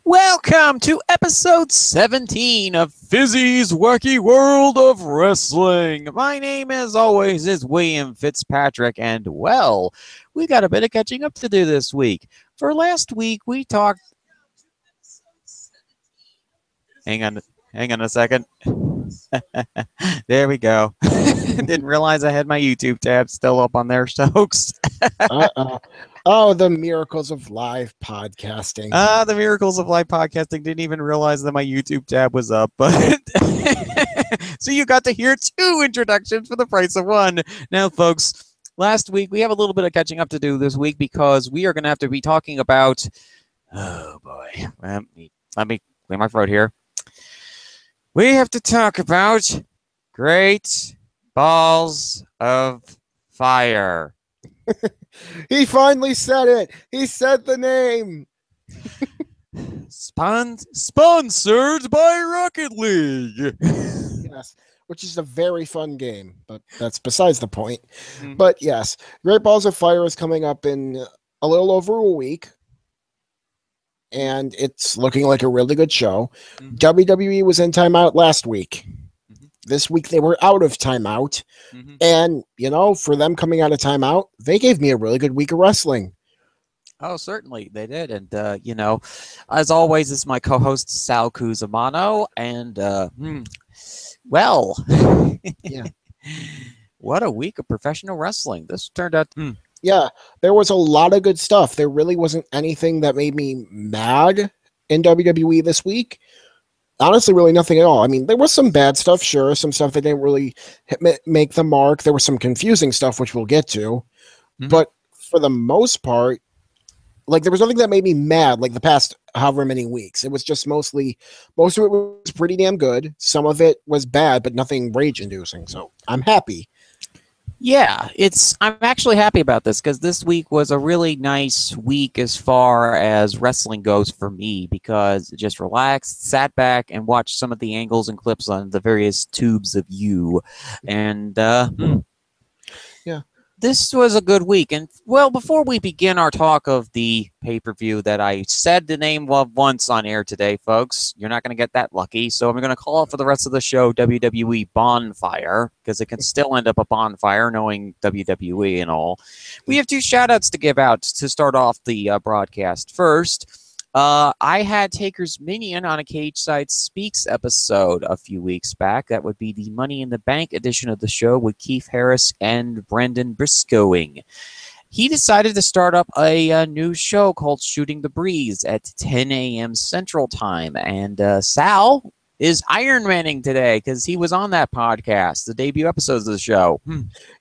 Welcome to episode 17 of Fizzy's Wacky World of Wrestling. My name, as always, is William Fizzpatrick, and, well, we got a bit of catching up to do this week. For last week, we talked... Hang on a second. There we go. Didn't realize I had my YouTube tab still up on there, folks. Oh, the miracles of live podcasting. The miracles of live podcasting. Didn't even realize that my YouTube tab was up. But so you got to hear two introductions for the price of one. Now, folks, last week we have a little bit of catching up to do this week because we are going to have to be talking about... Oh, boy. Let me clear my throat here. We have to talk about Great Balls of Fire. He finally said it. He said the name. Sponsored by Rocket League. Yes, which is a very fun game, but that's besides the point. Mm-hmm. But yes, Great Balls of Fire is coming up in a little over a week. And it's looking like a really good show. Mm-hmm. WWE was in timeout last week. Mm-hmm. This week they were out of timeout. Mm-hmm. And, you know, for them coming out of timeout, they gave me a really good week of wrestling. Oh, certainly they did. And, you know, as always, it's my co-host, Sal Cusmano. And, well, yeah. What a week of professional wrestling. This turned out... Yeah, there was a lot of good stuff. There really wasn't anything that made me mad in WWE this week. Honestly, really nothing at all. I mean, there was some bad stuff, sure. Some stuff that didn't really make the mark. There was some confusing stuff, which we'll get to. Mm-hmm. But for the most part, like, there was nothing that made me mad, like, the past however many weeks. It was just most of it was pretty damn good. Some of it was bad, but nothing rage-inducing. So I'm happy. Yeah, I'm actually happy about this because this week was a really nice week as far as wrestling goes for me because it just relaxed, sat back, and watched some of the angles and clips on the various tubes of you. And, yeah. This was a good week. And, well, before we begin our talk of the pay-per-view that I said the name of once on air today, folks, you're not going to get that lucky. So I'm going to call it for the rest of the show WWE Bonfire, because it can still end up a bonfire knowing WWE and all. We have two shout-outs to give out to start off the broadcast. First, I had Taker's Minion on a Cage Side Speaks episode a few weeks back. That would be the Money in the Bank edition of the show with Keith Harris and Brendan Briscoeing. He decided to start up a new show called Shooting the Breeze at 10 a.m. Central Time. And Sal is Ironmanning today because he was on that podcast, the debut episodes of the show.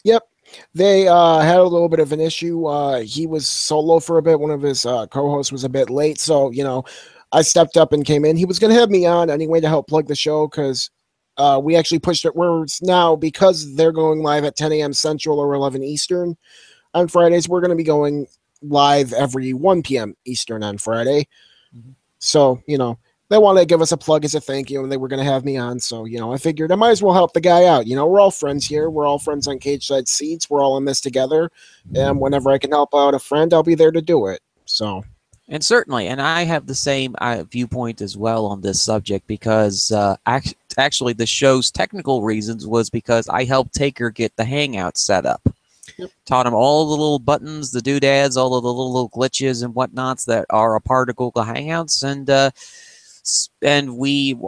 Yep. They had a little bit of an issue. He was solo for a bit. One of his co-hosts was a bit late. So, you know, I stepped up and came in. He was going to have me on anyway to help plug the show because we actually pushed it. Now, because they're going live at 10 a.m. Central or 11 Eastern on Fridays, we're going to be going live every 1 p.m. Eastern on Friday. Mm-hmm. So, you know, they wanted to give us a plug as a thank you, and they were going to have me on. So, you know, I figured I might as well help the guy out. You know, we're all friends here. We're all friends on Cage Side Seats. We're all in this together. And whenever I can help out a friend, I'll be there to do it. So, and certainly, and I have the same viewpoint as well on this subject because actually the show's technical reasons was because I helped Taker get the Hangout set up. Yep. Taught him all the little buttons, the doodads, all of the little glitches and whatnots that are a part of Google Hangouts, and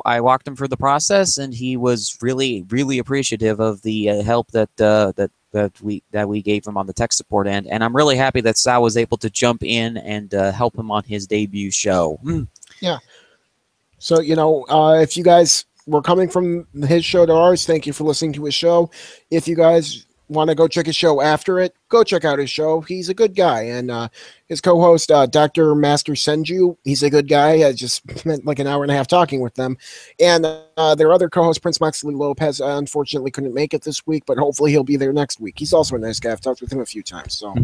I walked him through the process, and he was really, really appreciative of the help that we gave him on the tech support end. And I'm really happy that Sal was able to jump in and help him on his debut show. Yeah. So, you know, if you guys were coming from his show to ours, thank you for listening to his show. If you guys want to go check his show after it, go check out his show. He's a good guy. And his co-host, Dr. Master Senju, he's a good guy. I just spent like an hour and a half talking with them. And their other co-host, Prince Moxley Lopez, unfortunately couldn't make it this week, but hopefully he'll be there next week. He's also a nice guy. I've talked with him a few times. So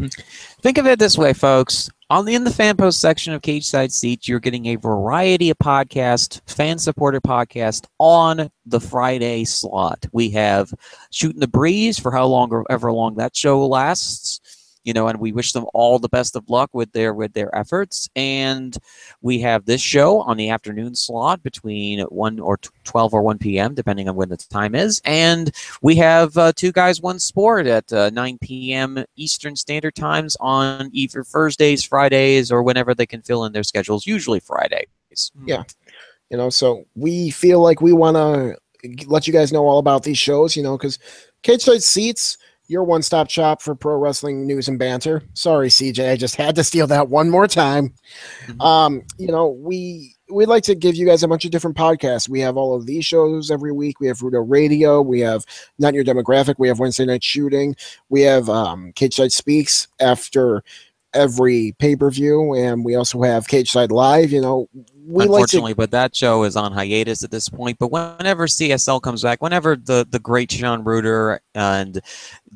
think of it this way, folks. In the fan post section of Cage Side Seats, you're getting a variety of podcasts, fan-supported podcasts on the Friday slot. We have Shooting the Breeze for ever long that show lasts. and we wish them all the best of luck with their efforts. And we have this show on the afternoon slot between 1 or 12 or 1 p.m., depending on when the time is. And we have Two Guys, One Sport at 9 p.m. Eastern Standard Times on either Thursdays, Fridays, or whenever they can fill in their schedules, usually Fridays. Yeah. So we feel like we want to let you guys know all about these shows, because Cage Side Seats, your one-stop shop for pro wrestling news and banter. Sorry, CJ, I just had to steal that one more time. We'd like to give you guys a bunch of different podcasts. We have all of these shows every week. We have Rudo Radio. We have Not Your Demographic. We have Wednesday Night Shooting. We have Cage Side Speaks after every pay-per-view, and we also have Cage Side Live. Unfortunately, but that show is on hiatus at this point. But whenever CSL comes back, whenever the great Sean Bruder and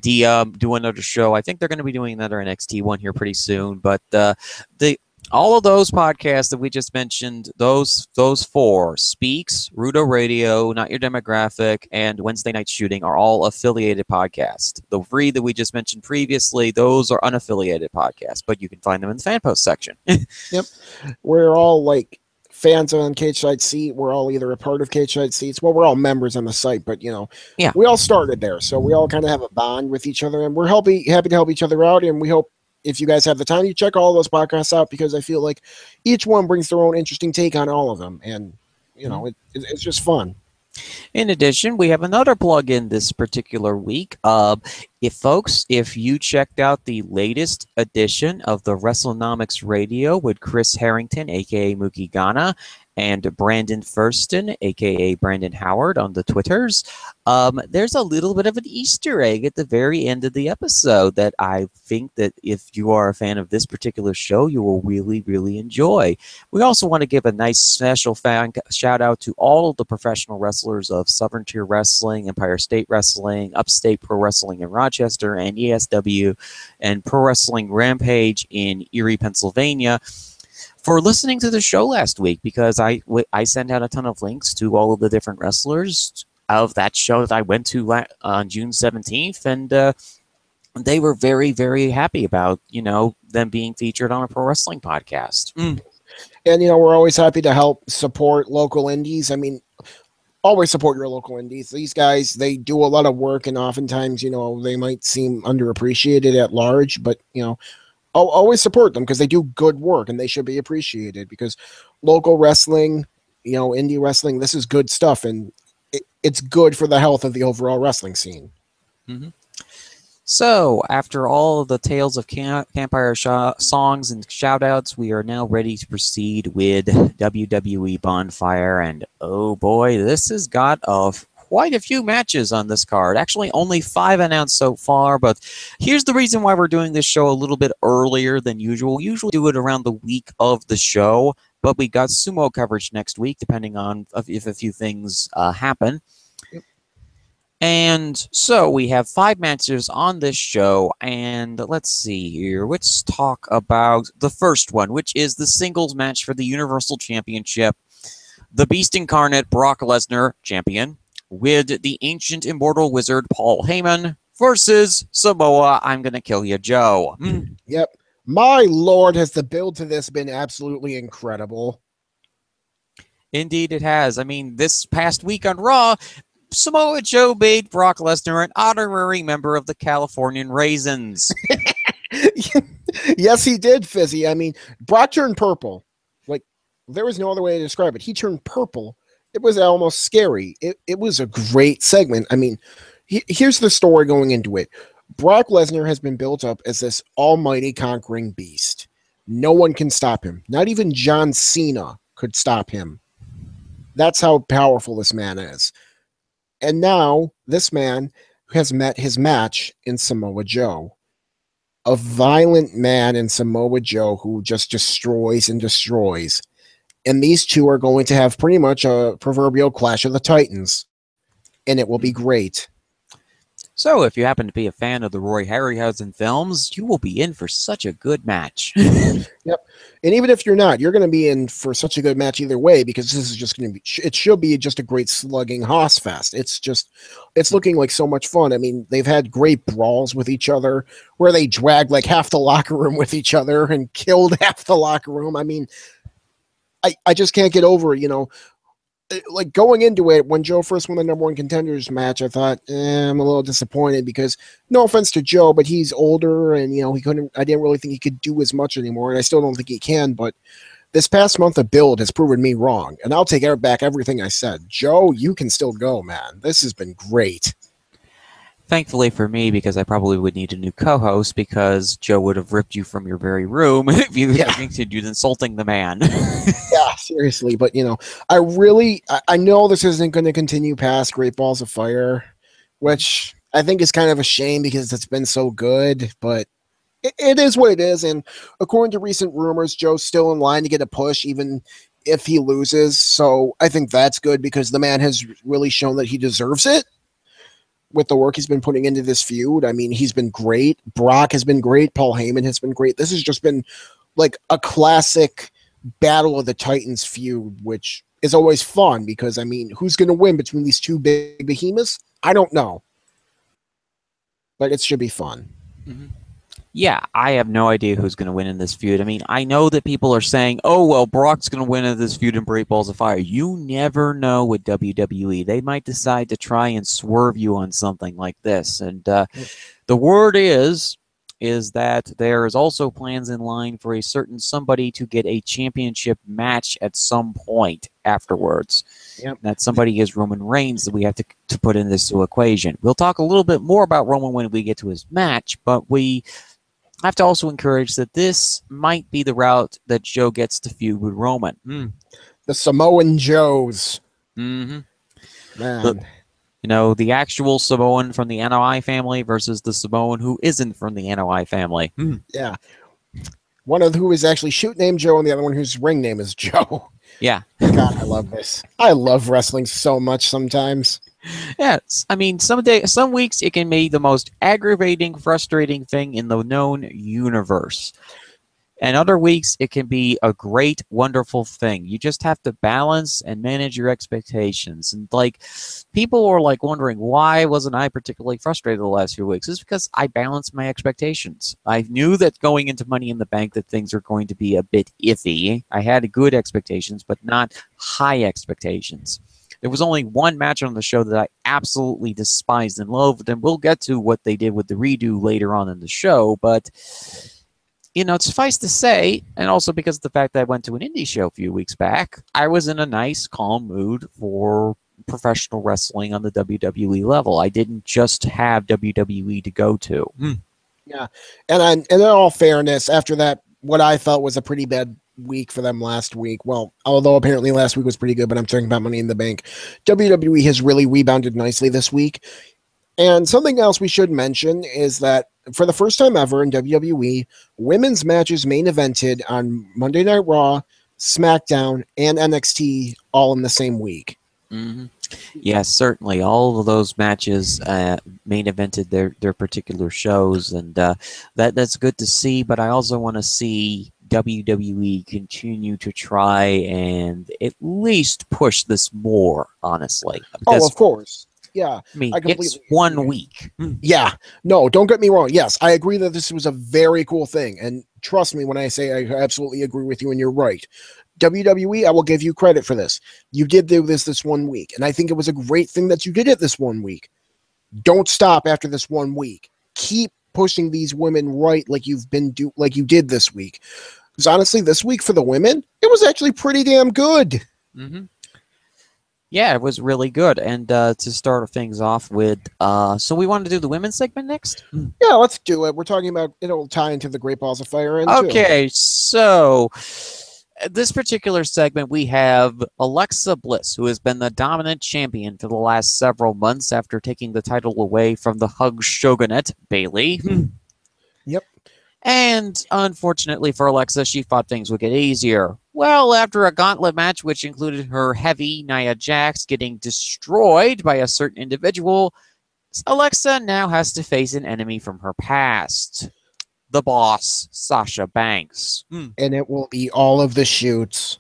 Dia do another show, I think they're going to be doing another NXT one here pretty soon. But all of those podcasts that we just mentioned, those four, Speaks, Rudo Radio, Not Your Demographic, and Wednesday Night Shooting, are all affiliated podcasts. The three that we just mentioned previously, those are unaffiliated podcasts, but you can find them in the fan post section. Yep. We're all like fans on Cage Side Seat. We're all either a part of Cage Side Seats. Well, we're all members on the site, but we all started there, so we all kind of have a bond with each other, and we're happy to help each other out. And we hope, if you guys have the time, you check all those podcasts out, because I feel like each one brings their own interesting take on all of them, and it's just fun. In addition, we have another plug-in this particular week. If you checked out the latest edition of the WrestleNomics Radio with Chris Harrington, aka Mookie Ghana, and Brandon Thurston, aka Brandon Howard, on the Twitters, there's a little bit of an Easter egg at the very end of the episode that I think that if you are a fan of this particular show, you will really, really enjoy. We also want to give a nice special shout out to all of the professional wrestlers of Southern Tier Wrestling, Empire State Wrestling, Upstate Pro Wrestling in Rochester, and ESW, and Pro Wrestling Rampage in Erie, Pennsylvania, for listening to the show last week, because I sent out a ton of links to all of the different wrestlers of that show that I went to on June 17th, and they were very, very happy about, them being featured on a pro wrestling podcast. And, we're always happy to help support local indies. I mean, always support your local indies. These guys, they do a lot of work, and oftentimes, they might seem underappreciated at large, but, I'll always support them because they do good work and they should be appreciated, because local wrestling, indie wrestling, this is good stuff, and it's good for the health of the overall wrestling scene. Mm-hmm. So, after all of the tales of Campfire songs and shout-outs, we are now ready to proceed with WWE Bonfire, and oh boy, this has got quite a few matches on this card. Actually, only 5 announced so far, but here's the reason why we're doing this show a little bit earlier than usual. We usually do it around the week of the show, but we got sumo coverage next week, depending on if a few things happen. Yep. And so we have 5 matches on this show, and let's see here. Let's talk about the first one, which is the singles match for the Universal Championship. The Beast Incarnate, Brock Lesnar, champion, with the ancient immortal wizard Paul Heyman versus Samoa I'm Gonna Kill You Joe. Yep. My lord, has the build to this been absolutely incredible. Indeed it has. I mean, this past week on Raw, Samoa Joe made Brock Lesnar an honorary member of the Californian Raisins. Yes, he did, Fizzy. I mean, Brock turned purple. Like, there was no other way to describe it. He turned purple. It was almost scary. It was a great segment. I mean, here's the story going into it. Brock Lesnar has been built up as this almighty conquering beast. No one can stop him. Not even John Cena could stop him. That's how powerful this man is. And now this man has met his match in Samoa Joe. A violent man in Samoa Joe who just destroys and destroys. And these two are going to have pretty much a proverbial clash of the Titans. And it will be great. So, if you happen to be a fan of the Roy Harryhausen films, you will be in for such a good match. Yep. And even if you're not, you're going to be in for such a good match either way, because this is just going to be, it should be just a great slugging Hoss fest. It's looking like so much fun. I mean, they've had great brawls with each other where they dragged like half the locker room with each other and killed half the locker room. I mean, I just can't get over, like going into it, when Joe first won the number one contenders match, I thought, I'm a little disappointed because no offense to Joe, but he's older and, I didn't really think he could do as much anymore. And I still don't think he can, but this past month of build has proven me wrong. And I'll take back everything I said. Joe, you can still go, man. This has been great. Thankfully for me, because I probably would need a new co-host, because Joe would have ripped you from your very room if you continued insulting the man. Yeah, seriously. But, I know this isn't going to continue past Great Balls of Fire, which I think is kind of a shame because it's been so good, but it is what it is. And according to recent rumors, Joe's still in line to get a push, even if he loses. So I think that's good because the man has really shown that he deserves it with the work he's been putting into this feud. I mean, he's been great. Brock has been great. Paul Heyman has been great. This has just been like a classic Battle of the Titans feud, which is always fun because, I mean, who's going to win between these two big behemoths? I don't know. But it should be fun. Mm-hmm. Yeah, I have no idea who's going to win in this feud. I mean, I know that people are saying, oh, well, Brock's going to win in this feud in Great Balls of Fire. You never know with WWE. They might decide to try and swerve you on something like this. And the word is that there is also plans in line for a certain somebody to get a championship match at some point afterwards. Yep. That somebody is Roman Reigns that we have to put in this equation. We'll talk a little bit more about Roman when we get to his match, but we have to also encourage that this might be the route that Joe gets to feud with Roman. The Samoan Joes. Mm-hmm. Man. The actual Samoan from the NOI family versus the Samoan who isn't from the NOI family. Yeah. One of who is actually shoot named Joe and the other one whose ring name is Joe. Yeah. God, I love this. I love wrestling so much sometimes. Yes. I mean, some weeks it can be the most aggravating, frustrating thing in the known universe. And other weeks it can be a great, wonderful thing. You just have to balance and manage your expectations. And like, people are like wondering, why wasn't I particularly frustrated the last few weeks? It's because I balanced my expectations. I knew that going into Money in the Bank that things are going to be a bit iffy. I had good expectations, but not high expectations. There was only one match on the show that I absolutely despised and loathed, and we'll get to what they did with the redo later on in the show, but suffice to say, and also because of the fact that I went to an indie show a few weeks back, I was in a nice, calm mood for professional wrestling on the WWE level. I didn't just have WWE to go to. Yeah, and in all fairness, after that, what I felt was a pretty bad week for them last week. Well, although apparently last week was pretty good, but I'm talking about Money in the Bank. WWE has really rebounded nicely this week. And something else we should mention is that for the first time ever in WWE, women's matches main evented on Monday Night Raw, SmackDown, and NXT all in the same week. Mm-hmm. Yes, certainly. All of those matches main evented their particular shows, and that's good to see. But I also want to see WWE continue to try and at least push this more, honestly. Because, of course. Yeah. I mean, it's 1 week. Yeah. No, don't get me wrong. Yes, I agree that this was a very cool thing. And trust me when I say I absolutely agree with you and you're right. WWE, I will give you credit for this. You did do this 1 week. And I think it was a great thing that you did it this 1 week. Don't stop after this 1 week. Keep pushing these women right like you did this week. Because honestly, this week for the women, it was actually pretty damn good. Mm-hmm. Yeah, it was really good. And to start things off with, so we want to do the women's segment next? Yeah, let's do it. We're talking about, it'll tie into the Great Balls of Fire. Okay, so this particular segment, we have Alexa Bliss, who has been the dominant champion for the last several months after taking the title away from the Hug Shogunette, Bayley. Yep. And unfortunately for Alexa, she thought things would get easier. Well, after a gauntlet match, which included her heavy Nia Jax getting destroyed by a certain individual, Alexa now has to face an enemy from her past. The boss, Sasha Banks. And it will be all of the shoots.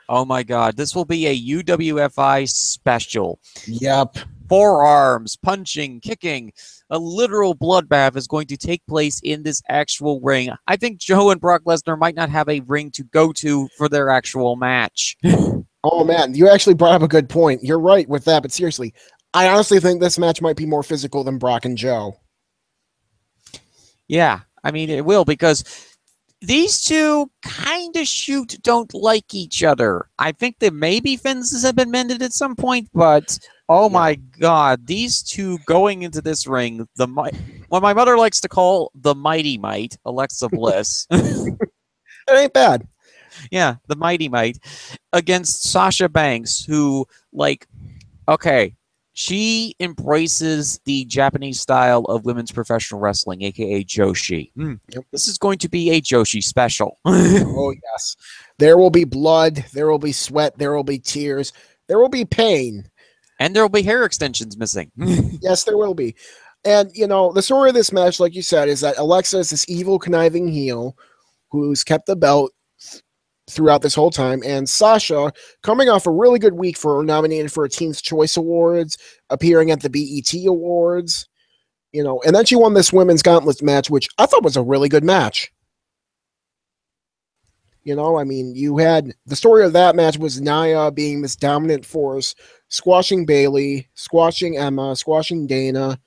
Oh my god, this will be a UWFI special. Yep. Forearms, punching, kicking. A literal bloodbath is going to take place in this actual ring. I think Joe and Brock Lesnar might not have a ring to go to for their actual match. Oh man, you actually brought up a good point. You're right with that, but seriously, I honestly think this match might be more physical than Brock and Joe. Yeah, I mean, it will, because these two kind of don't like each other. I think that maybe fences have been mended at some point, but oh my god, these two going into this ring, what my mother likes to call the Mighty Might, Alexa Bliss. It ain't bad. Yeah, the Mighty Might against Sasha Banks, who, like, okay, she embraces the Japanese style of women's professional wrestling, aka Joshi. Yep. This is going to be a Joshi special. Oh, yes. There will be blood. There will be sweat. There will be tears. There will be pain. And there will be hair extensions missing. Yes, there will be. And, you know, the story of this match, like you said, is that Alexa is this evil, conniving heel who's kept the belt throughout this whole time, and Sasha, coming off a really good week for nominated for a Teen's Choice Awards, appearing at the BET Awards, you know, and then she won this women's gauntlet match, which I thought was a really good match. You know, I mean, you had the story of that match was Nia being this dominant force, squashing Bayley, squashing Emma, squashing Dana,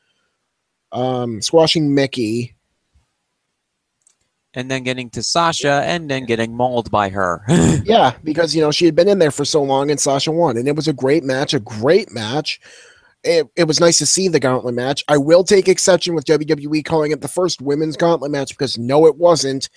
squashing Mickey. And then getting to Sasha and then getting mauled by her. Yeah, because, you know, she had been in there for so long and Sasha won. And it was a great match, It was nice to see the gauntlet match. I will take exception with WWE calling it the first women's gauntlet match because no, it wasn't.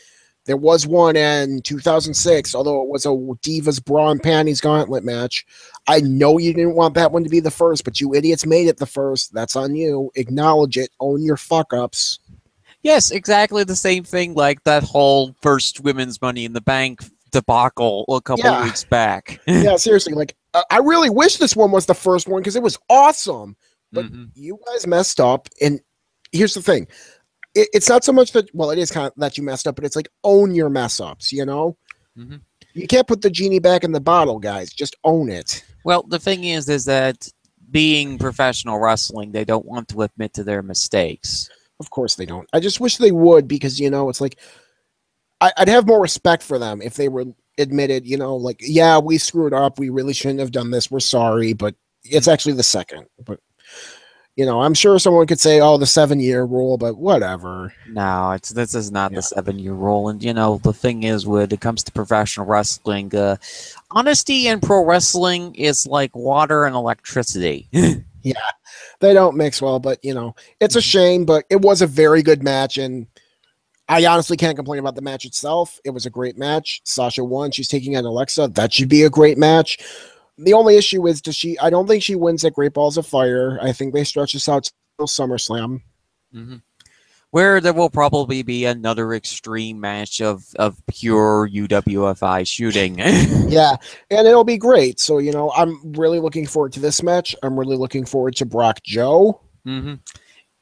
There was one in 2006, although it was a Divas Bra and Panties gauntlet match. I know you didn't want that one to be the first, but you idiots made it the first. That's on you. Acknowledge it. Own your fuck-ups. Yes, exactly the same thing like that whole first women's Money in the Bank debacle a couple of weeks back. Yeah, seriously. Like, I really wish this one was the first one because it was awesome. But you guys messed up. And here's the thing. It's not so much that, well, it is kind of that you messed up, but it's like own your mess ups, you know? You can't put the genie back in the bottle, guys. Just own it. Well, the thing is that being professional wrestling, they don't want to admit to their mistakes. Of course they don't. I just wish they would because, you know, it's like I'd have more respect for them if they were admitted, you know, like, yeah, we screwed up. We really shouldn't have done this. We're sorry, but it's actually the second. But, you know, I'm sure someone could say, oh, the 7-year rule, but whatever. No, this is not the 7-year rule. And, you know, the thing is, when it comes to professional wrestling, honesty in pro wrestling is like water and electricity. Yeah, they don't mix well, but, you know, it's a shame, but it was a very good match, and I honestly can't complain about the match itself. It was a great match. Sasha won. She's taking on Alexa. That should be a great match. The only issue is, I don't think she wins at Great Balls of Fire. I think they stretch this out till SummerSlam. Where there will probably be another extreme match of pure UWFI shooting. Yeah, and it'll be great. So, you know, I'm really looking forward to this match. I'm really looking forward to Brock Joe.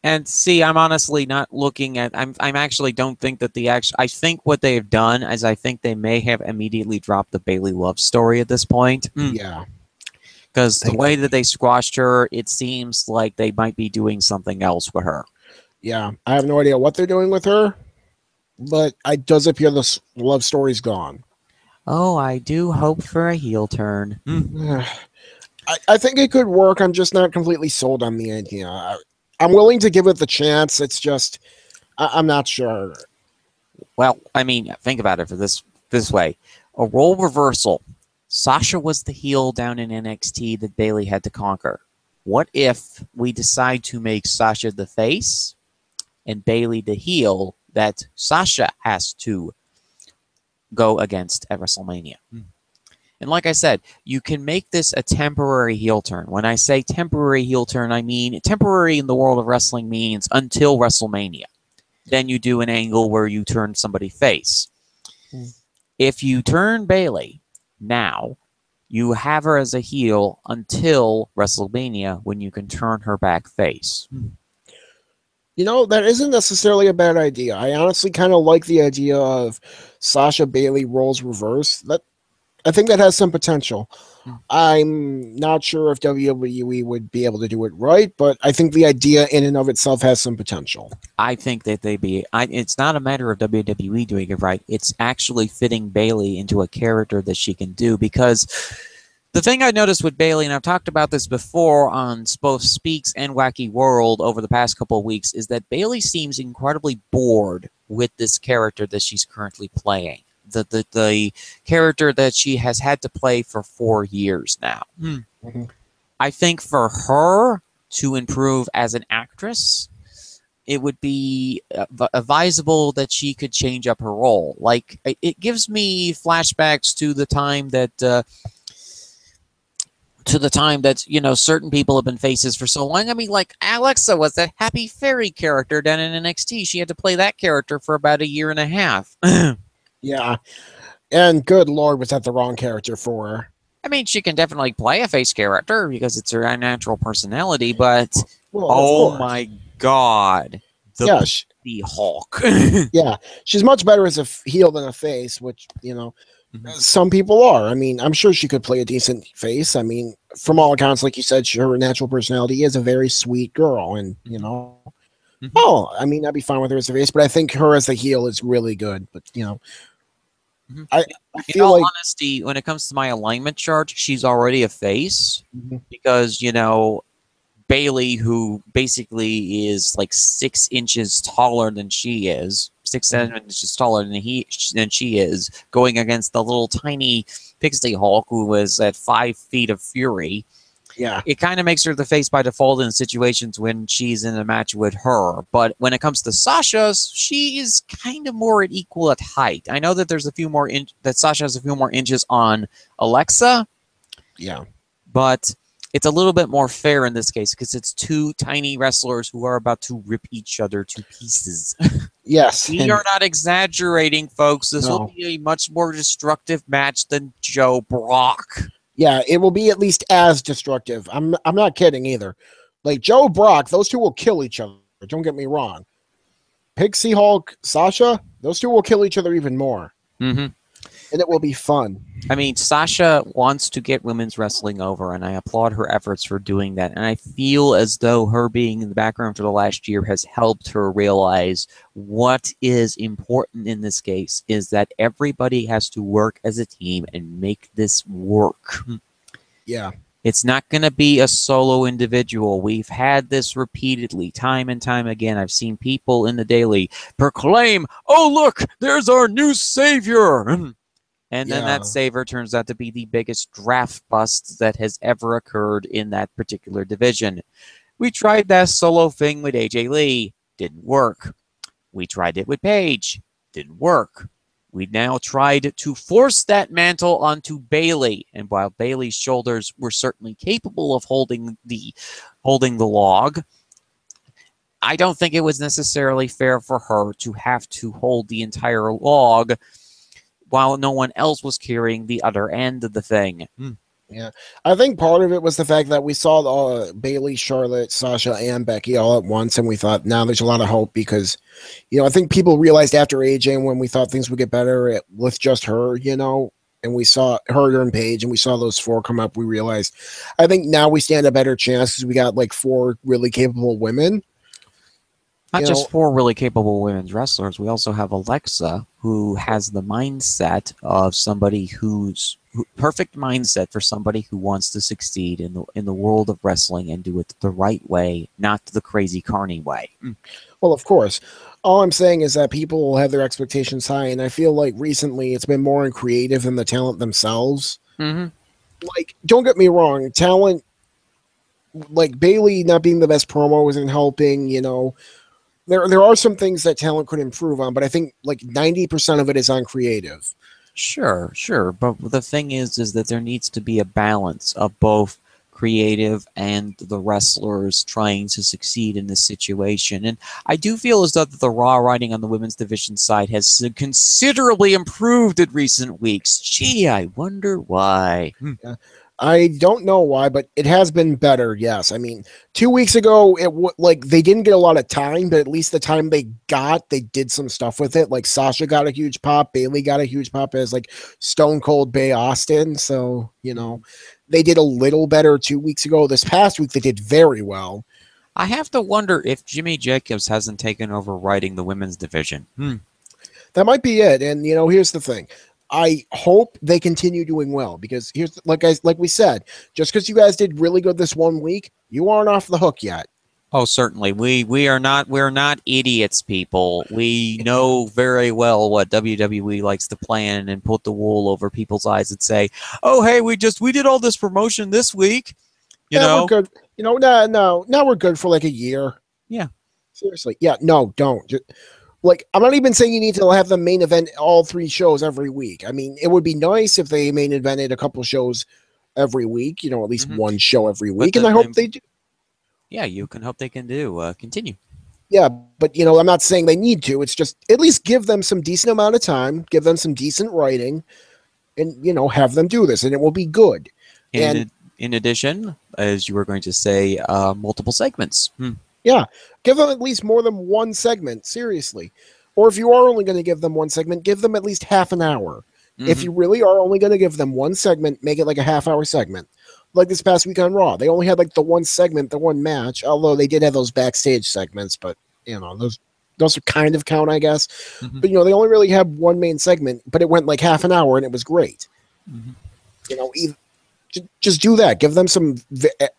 And see, I'm honestly not looking at. I'm actually don't think that I think what they have done is I think they may have immediately dropped the Bayley love story at this point. Yeah, because the way that they squashed her, it seems like they might be doing something else with her. Yeah, I have no idea what they're doing with her, but it does appear the love story's gone. Oh, I do hope for a heel turn. I think it could work. I'm just not completely sold on the idea. I'm willing to give it the chance. It's just, I'm not sure. Well, I mean, think about it for this way. A role reversal. Sasha was the heel down in NXT that Bayley had to conquer. What if we decide to make Sasha the face and Bayley the heel that Sasha has to go against at WrestleMania? And like I said, you can make this a temporary heel turn. When I say temporary heel turn, I mean temporary in the world of wrestling means until WrestleMania. Then you do an angle where you turn somebody face. If you turn Bayley now, you have her as a heel until WrestleMania when you can turn her back face. You know, that isn't necessarily a bad idea. I honestly kind of like the idea of Sasha Bailey roles reverse. That I think that has some potential. Hmm. I'm not sure if WWE would be able to do it right, but I think the idea in and of itself has some potential. I think that it's not a matter of WWE doing it right. It's actually fitting Bailey into a character that she can do. Because the thing I noticed with Bailey, and I've talked about this before on both Speaks and Wacky World over the past couple of weeks, is that Bailey seems incredibly bored with this character that she's currently playing. The character that she has had to play for 4 years now. Mhm. I think for her to improve as an actress, it would be advisable that she could change up her role. Like, it gives me flashbacks to the time that certain people have been faces for so long. I mean, like Alexa was that Happy Fairy character down in NXT. She had to play that character for about a year and a half. Yeah, and good lord, was that the wrong character for her? I mean, she can definitely play a face character because it's her natural personality, but Well, of oh course. my god, the Yeah, Hawk. yeah, she's much better as a heel than a face, which Mhm. some people are. I mean, I'm sure she could play a decent face. I mean, from all accounts, like you said, her natural personality is a very sweet girl, and Mhm. Mhm. oh, I mean, I'd be fine with her as a face, but I think her as a heel is really good. But Mhm. I, I In feel all like honesty, when it comes to my alignment chart, she's already a face Mhm. because, Bailey, who basically is like 6 inches taller than she is, 6 7 inches taller than she is, going against the little tiny Pixie Hulk who was at 5 feet of fury. yeah, It kind of makes her the face by default in situations when she's in a match with her. But when it comes to Sasha, she is kind of more at equal at height. I know that there's that Sasha has a few more inches on Alexa, yeah, but it's a little bit more fair in this case because it's two tiny wrestlers who are about to rip each other to pieces. yes, We and are not exaggerating, folks. This will no, be a much more destructive match than Joe Brock. yeah, it will be at least as destructive. I'm not kidding either. Like Joe Brock, those two will kill each other. Don't get me wrong. Pixie Hulk, Sasha, those two will kill each other even more, Mm-hmm. and it will be fun. I mean, Sasha wants to get women's wrestling over, and I applaud her efforts for doing that. And I feel as though her being in the background for the last year has helped her realize what is important in this case is that everybody has to work as a team and make this work. Yeah, It's not going to be a solo individual. We've had this repeatedly, time and time again. I've seen people in the daily proclaim, "Oh, look, there's our new savior." And then that yeah, saver turns out to be the biggest draft bust that has ever occurred in that particular division. We tried that solo thing with AJ Lee. Didn't work. We tried it with Paige. Didn't work. We now tried to force that mantle onto Bailey. And while Bailey's shoulders were certainly capable of holding the log, I don't think it was necessarily fair for her to have to hold the entire log while no one else was carrying the other end of the thing. yeah. I think part of it was the fact that we saw Bailey, Charlotte, Sasha, and Becky all at once, and we thought now there's a lot of hope because, I think people realized after AJ when we thought things would get better with just her, and we saw her and Paige, and we saw those four come up. We realized, I think now we stand a better chance because we got like four really capable women. Not You just know, four really capable women's wrestlers, we also have Alexa, who has the mindset of somebody perfect mindset for somebody who wants to succeed in the world of wrestling and do it the right way, not the crazy carny way. well, of course. All I'm saying is that people have their expectations high, and I feel like recently it's been more in creative than the talent themselves. Mm-hmm. Like, don't get me wrong, talent like Bailey not being the best promo isn't helping. There are some things that talent could improve on, but I think like 90% of it is on creative. Sure. But the thing is that there needs to be a balance of both creative and the wrestlers trying to succeed in this situation. And I do feel as though the Raw writing on the women's division side has considerably improved in recent weeks. Gee, I wonder why. Yeah. I don't know why, but it has been better. Yes, I mean, 2 weeks ago, like they didn't get a lot of time, but at least the time they got, they did some stuff with it. Like Sasha got a huge pop, Bailey got a huge pop as like Stone Cold Bay Austin. So they did a little better 2 weeks ago. This past week, they did very well. I have to wonder if Jimmy Jacobs hasn't taken over writing the women's division. That might be it. And here's the thing. I hope they continue doing well because here's like we said, just because you guys did really good this 1 week, you aren't off the hook yet. Oh, certainly. We're not idiots, people. We know very well what WWE likes to plan and put the wool over people's eyes and say, "Oh, hey, we did all this promotion this week." We're good. Now we're good for like a year. Yeah. Seriously. Yeah. No, don't. Like, I'm not even saying you need to have the main event all 3 shows every week. I mean, it would be nice if they main evented a couple shows every week, at least one show every week. And I hope they do. Yeah, you can hope they can do. Continue. Yeah, but, I'm not saying they need to. It's just at least give them some decent amount of time, give them some decent writing, and, have them do this, and it will be good. In addition, as you were going to say, multiple segments. Yeah, give them at least more than one segment, seriously. Or if you are only going to give them one segment, give them at least half an hour. If you really are only going to give them one segment, make it like a half-hour segment. Like this past week on Raw, they only had like the one segment, the one match, although they did have those backstage segments, but, those are kind of count, I guess. But, they only really had one main segment, but it went like half an hour, and it was great. Just do that. Give them some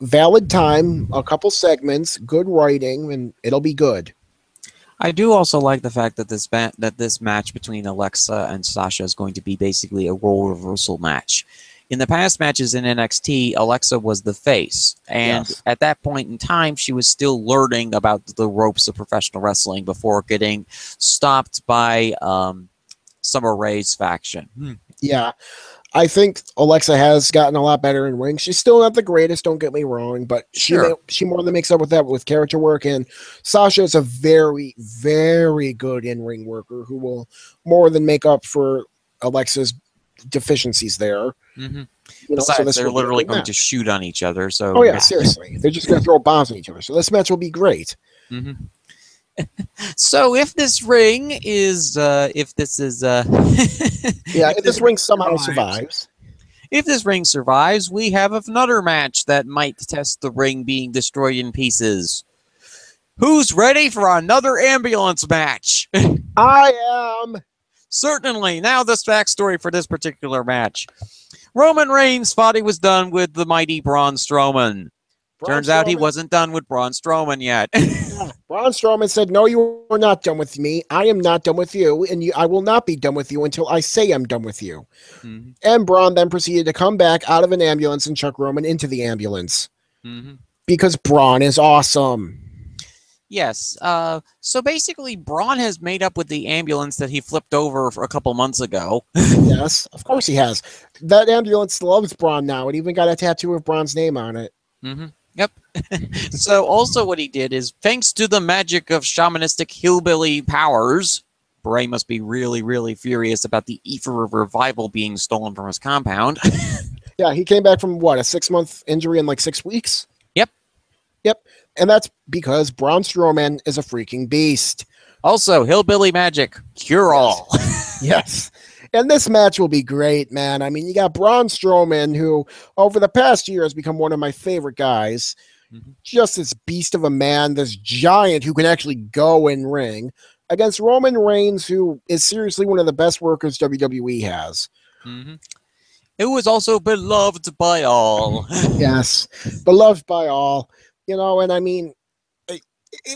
valid time, a couple segments, good writing, and it'll be good. I do also like the fact that this match between Alexa and Sasha is going to be basically a role reversal match. In the past matches in NXT, Alexa was the face, and at that point in time, she was still learning about the ropes of professional wrestling before getting stopped by Summer Rae's faction. Yeah. I think Alexa has gotten a lot better in ring. She's still not the greatest, don't get me wrong, but she more than makes up with that with character work. And Sasha is a very, very good in-ring worker who will more than make up for Alexa's deficiencies there. Besides, they're literally going to shoot on each other. So seriously, they're just going to throw bombs on each other. So this match will be great. So if this ring is, if this ring somehow survives, if this ring survives, we have another match that might test the ring being destroyed in pieces. Who's ready for another ambulance match? I am. Certainly. Now the backstory for this particular match. Roman Reigns thought he was done with the mighty Braun Strowman. Turns out he wasn't done with Braun Strowman yet. Braun Strowman said, "No, you are not done with me. I am not done with you, and I will not be done with you until I say I'm done with you." And Braun then proceeded to come back out of an ambulance and chuck Roman into the ambulance. Because Braun is awesome. Yes. So basically, Braun has made up with the ambulance that he flipped over for a couple months ago. Yes, of course he has. That ambulance loves Braun now. It even got a tattoo of Braun's name on it. Yep. So also what he did is, thanks to the magic of shamanistic hillbilly powers, Bray must be really, really furious about the ether of revival being stolen from his compound. Yeah, he came back from, what, a 6-month injury in like 6 weeks? Yep. And that's because Braun Strowman is a freaking beast. Also, hillbilly magic, cure all. Yes. And this match will be great, man. I mean, you got Braun Strowman, who over the past year has become one of my favorite guys. Just this beast of a man, this giant who can actually go in ring, against Roman Reigns, who is seriously one of the best workers WWE has. It was also beloved by all. Yes, beloved by all. And I mean,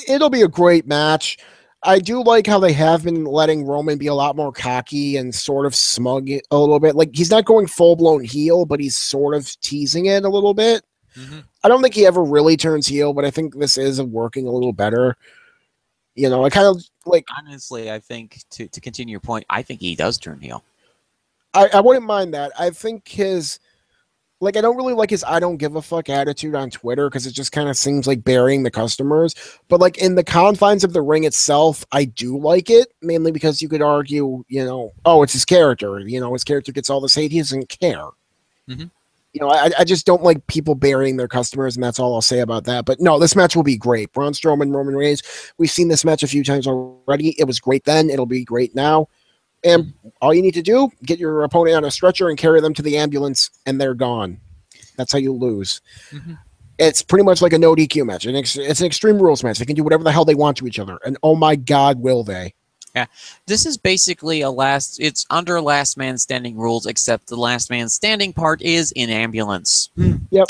it'll be a great match. I do like how they have been letting Roman be a lot more cocky and sort of smug a little bit. Like, he's not going full-blown heel, but he's sort of teasing it a little bit. I don't think he ever really turns heel, but I think this is working a little better. I kind of like... Honestly, I think, to continue your point, I think he does turn heel. I wouldn't mind that. I think his... Like, I don't really like his I don't give a fuck attitude on Twitter because it just kind of seems like burying the customers. But, like, in the confines of the ring itself, I do like it, mainly because you could argue, oh, it's his character. His character gets all this hate. He doesn't care. You know, I just don't like people burying their customers, and that's all I'll say about that. But no, this match will be great. Braun Strowman, Roman Reigns. We've seen this match a few times already. It was great then. It'll be great now. And all you need to do, get your opponent on a stretcher and carry them to the ambulance, and they're gone. That's how you lose. Mm-hmm. It's pretty much like a no DQ match. It's an Extreme Rules match. They can do whatever the hell they want to each other. And oh my God, will they? Yeah, this is basically it's under last man standing rules, except the last man standing part is in ambulance. Yep.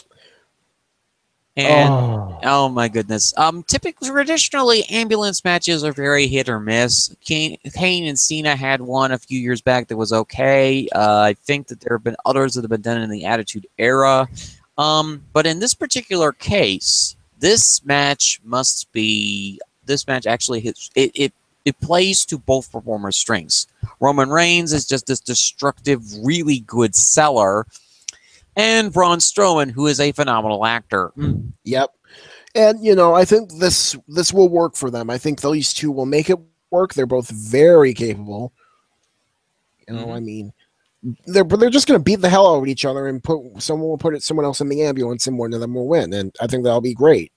And oh my goodness. Traditionally, ambulance matches are very hit or miss. Kane and Cena had one a few years back that was okay. I think that there have been others that have been done in the Attitude Era. But in this particular case, this match actually hits it plays to both performers' strengths. Roman Reigns is just this destructive, really good seller, and Braun Strowman, who is a phenomenal actor. Yep. And, you know, I think this will work for them. I think these two will make it work. They're both very capable. You know, I mean, they're just going to beat the hell out of each other, and someone will put someone else in the ambulance, and one of them will win. And I think that'll be great.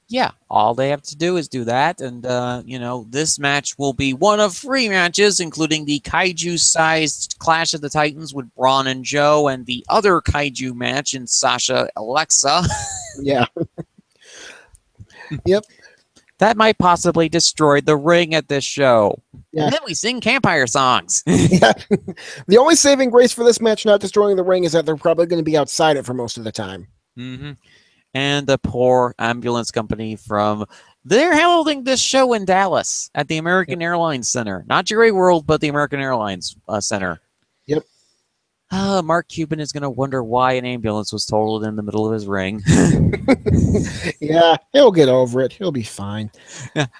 Yeah, all they have to do is do that, and you know, this match will be one of 3 matches, including the kaiju-sized Clash of the Titans with Braun and Joe, and the other kaiju match in Sasha Alexa. Yeah. Yep. That might possibly destroy the ring at this show. Yeah. And then we sing Campfire songs. Yeah. The only saving grace for this match not destroying the ring is that they're probably going to be outside it for most of the time. Mm-hmm. And the poor ambulance company they're holding this show in Dallas at the American Airlines Center. Not Jerry World, but the American Airlines Center. Yep. Mark Cuban is going to wonder why an ambulance was totaled in the middle of his ring. Yeah, he'll get over it. He'll be fine.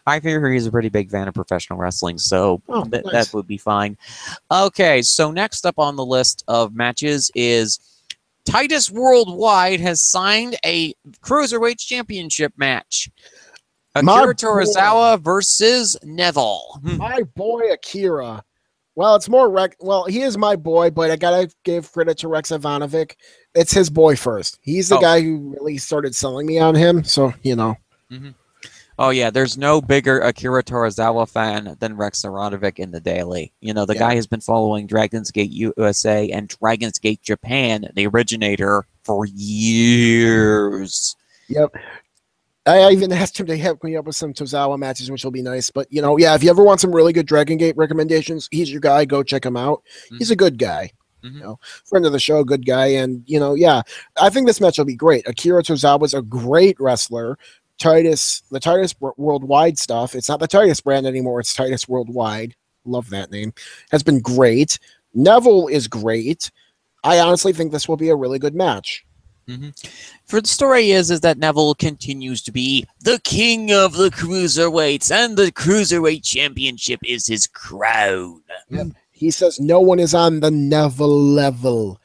I figure he's a pretty big fan of professional wrestling, so nice. That would be fine. Okay, so next up on the list of matches is Titus Worldwide has signed a Cruiserweight Championship match. Akira Tozawa versus Neville. My boy Akira. Well, it's more he is my boy, but I gotta give credit to Rex Ivanovic. It's his boy first. He's the guy who really started selling me on him, so you know. Oh yeah, there's no bigger Akira Tozawa fan than Rex Ivanovic in the daily. You know, the guy has been following Dragon's Gate USA and Dragon's Gate Japan, the originator, for years. Yep. I even asked him to help me up with some Tozawa matches, which will be nice. But, you know, yeah, if you ever want some really good Dragon Gate recommendations, he's your guy. Go check him out. He's a good guy. You know, friend of the show, good guy. And, you know, yeah, I think this match will be great. Akira Tozawa's a great wrestler. The Titus Worldwide stuff. It's not the Titus brand anymore. It's Titus Worldwide. Love that name. Has been great. Neville is great. I honestly think this will be a really good match. For the story is that Neville continues to be the king of the cruiserweights, and the Cruiserweight Championship is his crown. Yep. He says no one is on the Neville level,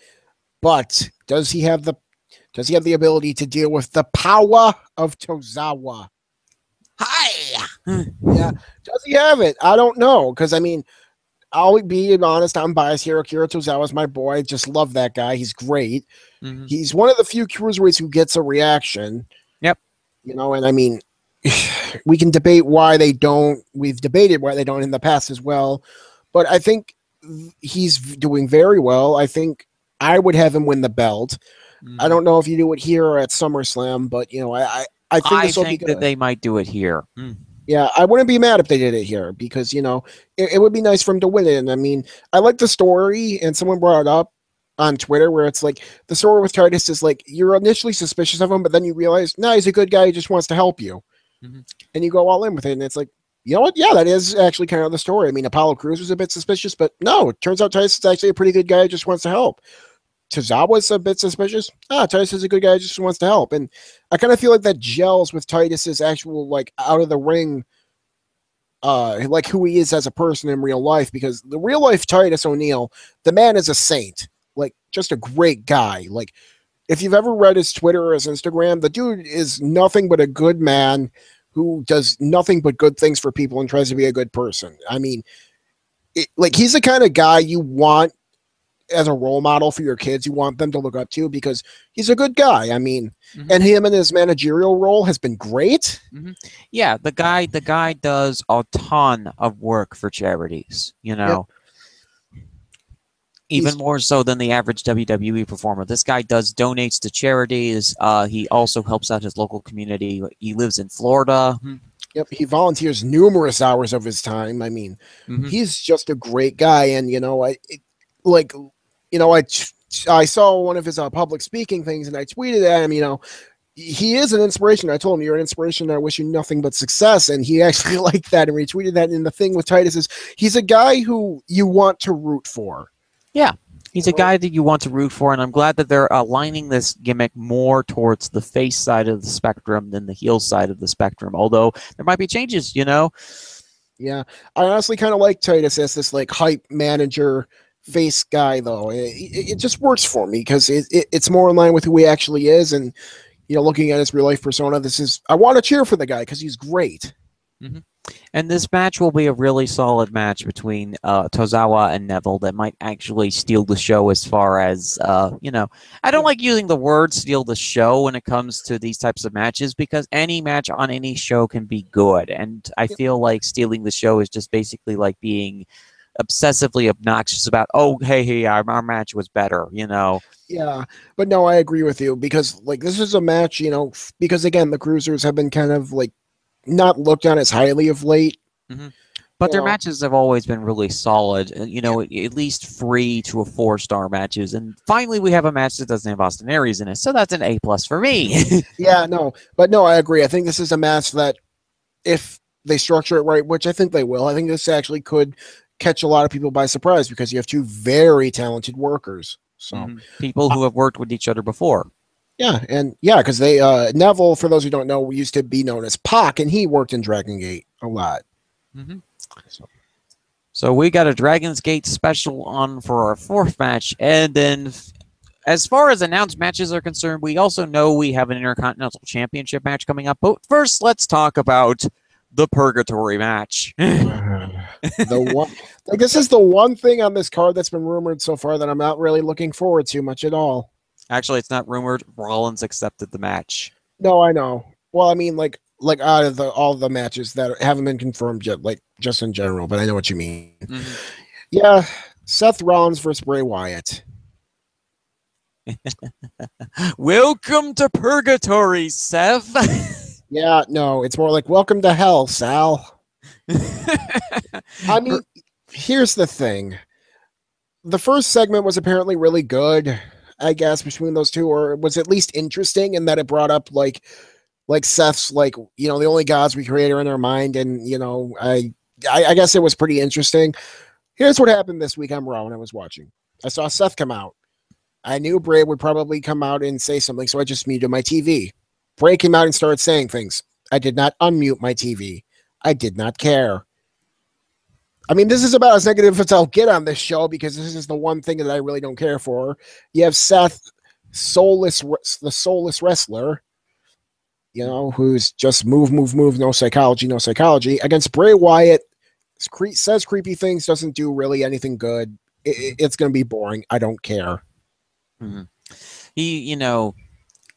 but does he have the ability to deal with the power of Tozawa? Hi. Yeah. Does he have it? I don't know, because I mean, I'll be honest, I'm biased here. Akira Tozawa's my boy. I just love that guy. He's great. He's one of the few cruiserweights who gets a reaction. Yep. You know, and I mean, we can debate why they don't. We've debated why they don't in the past as well. But I think he's doing very well. I think I would have him win the belt. I don't know if you do it here or at SummerSlam, but, you know, I think this will be good. That they might do it here. Yeah, I wouldn't be mad if they did it here because, you know, it would be nice for him to win it. And I mean, I like the story, and someone brought it up on Twitter where it's like the story with Titus is like you're initially suspicious of him, but then you realize, no, he's a good guy. He just wants to help you. And you go all in with it. And it's like, you know what? Yeah, that is actually kind of the story. I mean, Apollo Crews was a bit suspicious, but no, it turns out Titus is actually a pretty good guy. He just wants to help. Tozawa's a bit suspicious. Titus is a good guy. Just wants to help. And I kind of feel like that gels with Titus's actual, like, out of the ring, like who he is as a person in real life, because the real life Titus O'Neil, the man is a saint, like just a great guy. Like if you've ever read his Twitter or his Instagram, the dude is nothing but a good man who does nothing but good things for people and tries to be a good person. I mean, like he's the kind of guy you want as a role model for your kids. You want them to look up to because he's a good guy. I mean, Mhm. and him in his managerial role has been great. Yeah, the guy does a ton of work for charities, you know. Even more so than the average WWE performer. This guy does donates to charities. He also helps out his local community. He lives in Florida. Yep, he volunteers numerous hours of his time. I mean, he's just a great guy, and you know, I saw one of his public speaking things, and I tweeted at him. You know, he is an inspiration. I told him, "You're an inspiration. I wish you nothing but success." And he actually liked that and retweeted that. And the thing with Titus is, he's a guy who you want to root for. Yeah, he's a guy that you want to root for, and I'm glad that they're aligning this gimmick more towards the face side of the spectrum than the heel side of the spectrum. Although there might be changes, you know. Yeah, I honestly kind of like Titus as this like hype manager face guy, though. It just works for me because it's more in line with who he actually is, and you know, looking at his real life persona, I want to cheer for the guy because he's great. And this match will be a really solid match between Tozawa and Neville that might actually steal the show as far as, you know, I don't like using the word steal the show when it comes to these types of matches because any match on any show can be good. And I feel like stealing the show is just basically like being obsessively obnoxious about, oh, hey, our match was better, you know. Yeah, but no, I agree with you because like this is a match, you know, because again, the Cruisers have been kind of like not looked on as highly of late. But their matches have always been really solid, you know, at least 3 to 4-star matches. And finally, we have a match that doesn't have Austin Aries in it, so that's an A+ for me. Yeah, no, I agree. I think this is a match that if they structure it right, which I think they will, I think this actually could catch a lot of people by surprise because you have two very talented workers. So people who have worked with each other before. Yeah, and yeah, because they Neville, for those who don't know, used to be known as Pac, and he worked in Dragon Gate a lot. So we got a Dragon's Gate special on for our 4th match, and then as far as announced matches are concerned, we also know we have an Intercontinental Championship match coming up. But first, let's talk about the Purgatory match. The one, like, this is the one thing on this card that's been rumored so far that I'm not really looking forward to much at all. Actually, it's not rumored. Rollins accepted the match. No, I know. Well, I mean, like out of all the matches that haven't been confirmed yet, like just in general, but I know what you mean. Yeah, Seth Rollins versus Bray Wyatt. Welcome to Purgatory, Seth. Yeah, no, it's more like welcome to hell, Sal. I mean, here's the thing. The first segment was apparently really good, I guess, between those two, or it was at least interesting in that it brought up like Seth's, like, you know, the only gods we create are in our mind, and you know, I guess it was pretty interesting. Here's what happened this week on Raw when I was watching. I saw Seth come out. I knew Bray would probably come out and say something, so I just muted my TV. Bray came out and started saying things. I did not unmute my TV. I did not care. I mean, this is about as negative as I'll get on this show because this is the one thing that I really don't care for. You have Seth, the soulless wrestler, you know, who's just move, no psychology, against Bray Wyatt, says creepy things, doesn't do really anything good. It's going to be boring. I don't care. He, you know,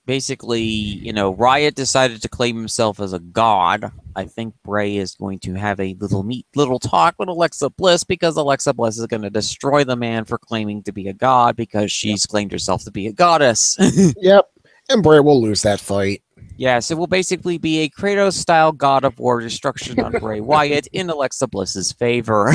basically, you know, Riot decided to claim himself as a god. I think Bray is going to have a little talk with Alexa Bliss because Alexa Bliss is going to destroy the man for claiming to be a god because she's claimed herself to be a goddess. Yep. And Bray will lose that fight. Yes, it will basically be a Kratos-style God of War destruction on Bray Wyatt in Alexa Bliss's favor.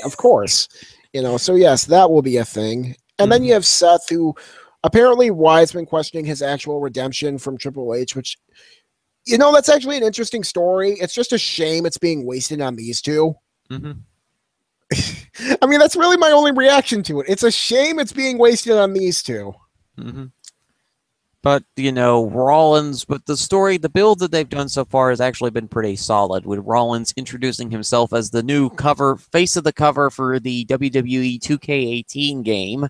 Of course. You know, so yes, that will be a thing. And then you have Seth, who apparently Wyatt's been questioning his actual redemption from Triple H, which, you know, that's actually an interesting story. It's just a shame it's being wasted on these two. I mean, that's really my only reaction to it. It's a shame it's being wasted on these two. But, you know, Rollins, but the build that they've done so far has actually been pretty solid, with Rollins introducing himself as the new face of the cover for the WWE 2K18 game.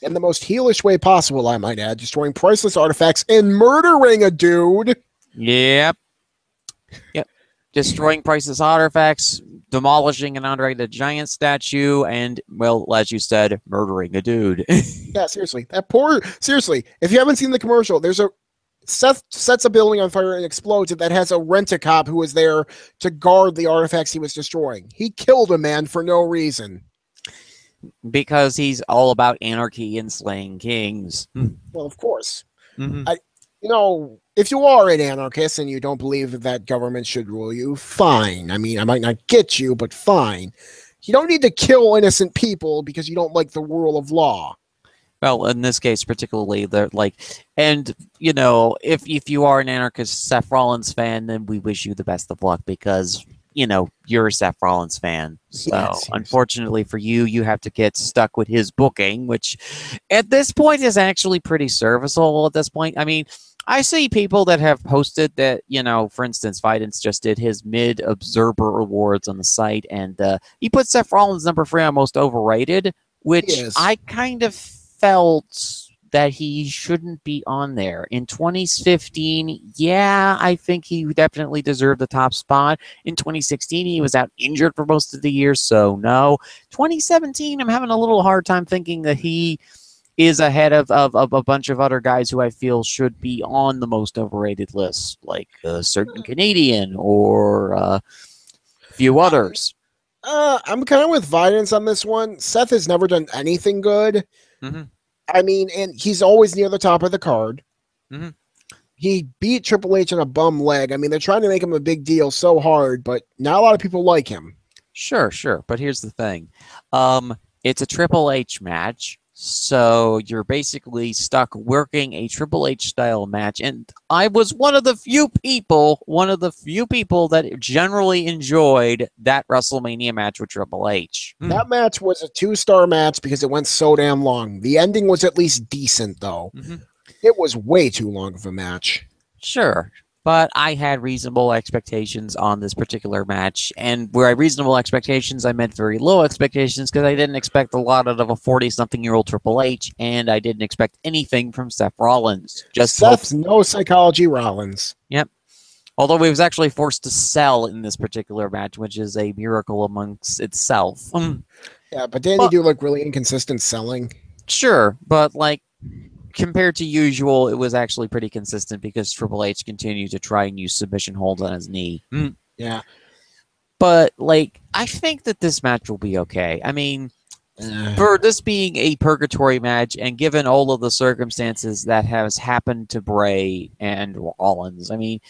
In the most heelish way possible, I might add, destroying priceless artifacts and murdering a dude. Yep. Destroying priceless artifacts, demolishing an Andre the Giant statue, and, well, as you said, murdering a dude. Yeah, seriously. Seriously, if you haven't seen the commercial, Seth sets a building on fire and explodes it that has a rent-a-cop who was there to guard the artifacts he was destroying. He killed a man for no reason. Because he's all about anarchy and slaying kings. Well, of course. If you are an anarchist and you don't believe that government should rule you, fine. I mean, I might not get you, but fine. You don't need to kill innocent people because you don't like the rule of law. Well, in this case, particularly, and if you are an anarchist Seth Rollins fan, then we wish you the best of luck because you're a Seth Rollins fan. So, yes. Unfortunately for you, you have to get stuck with his booking, which at this point is actually pretty serviceable. At this point, I mean, I see people that have posted that, for instance, Vidance just did his mid-observer awards on the site, and he put Seth Rollins number 3 on most overrated, which I kind of felt that he shouldn't be on there. In 2015, yeah, I think he definitely deserved the top spot. In 2016, he was out injured for most of the year, so no. 2017, I'm having a little hard time thinking that he is ahead of a bunch of other guys who I feel should be on the most overrated list, like a certain Canadian or a few others. I'm kind of with Vidance on this one. Seth has never done anything good. I mean, and he's always near the top of the card. He beat Triple H on a bum leg. I mean, they're trying to make him a big deal so hard, but not a lot of people like him. Sure. But here's the thing. It's a Triple H match. So you're basically stuck working a Triple H style match. And I was one of the few people that generally enjoyed that WrestleMania match with Triple H. That match was a 2-star match because it went so damn long. The ending was at least decent, though. It was way too long of a match. Sure. But I had reasonable expectations on this particular match. And where I reasonable expectations, I meant very low expectations because I didn't expect a lot out of a 40-something-year-old Triple H, and I didn't expect anything from Seth Rollins. Seth's no psychology Rollins. Yep. Although he was actually forced to sell in this particular match, which is a miracle amongst itself. Yeah, but didn't he do really inconsistent selling? Sure, but compared to usual, it was actually pretty consistent because Triple H continued to try and use submission holds on his knee. Yeah. But, I think that this match will be okay. I mean, for this being a purgatory match, and given all of the circumstances that has happened to Bray and Rollins, I mean,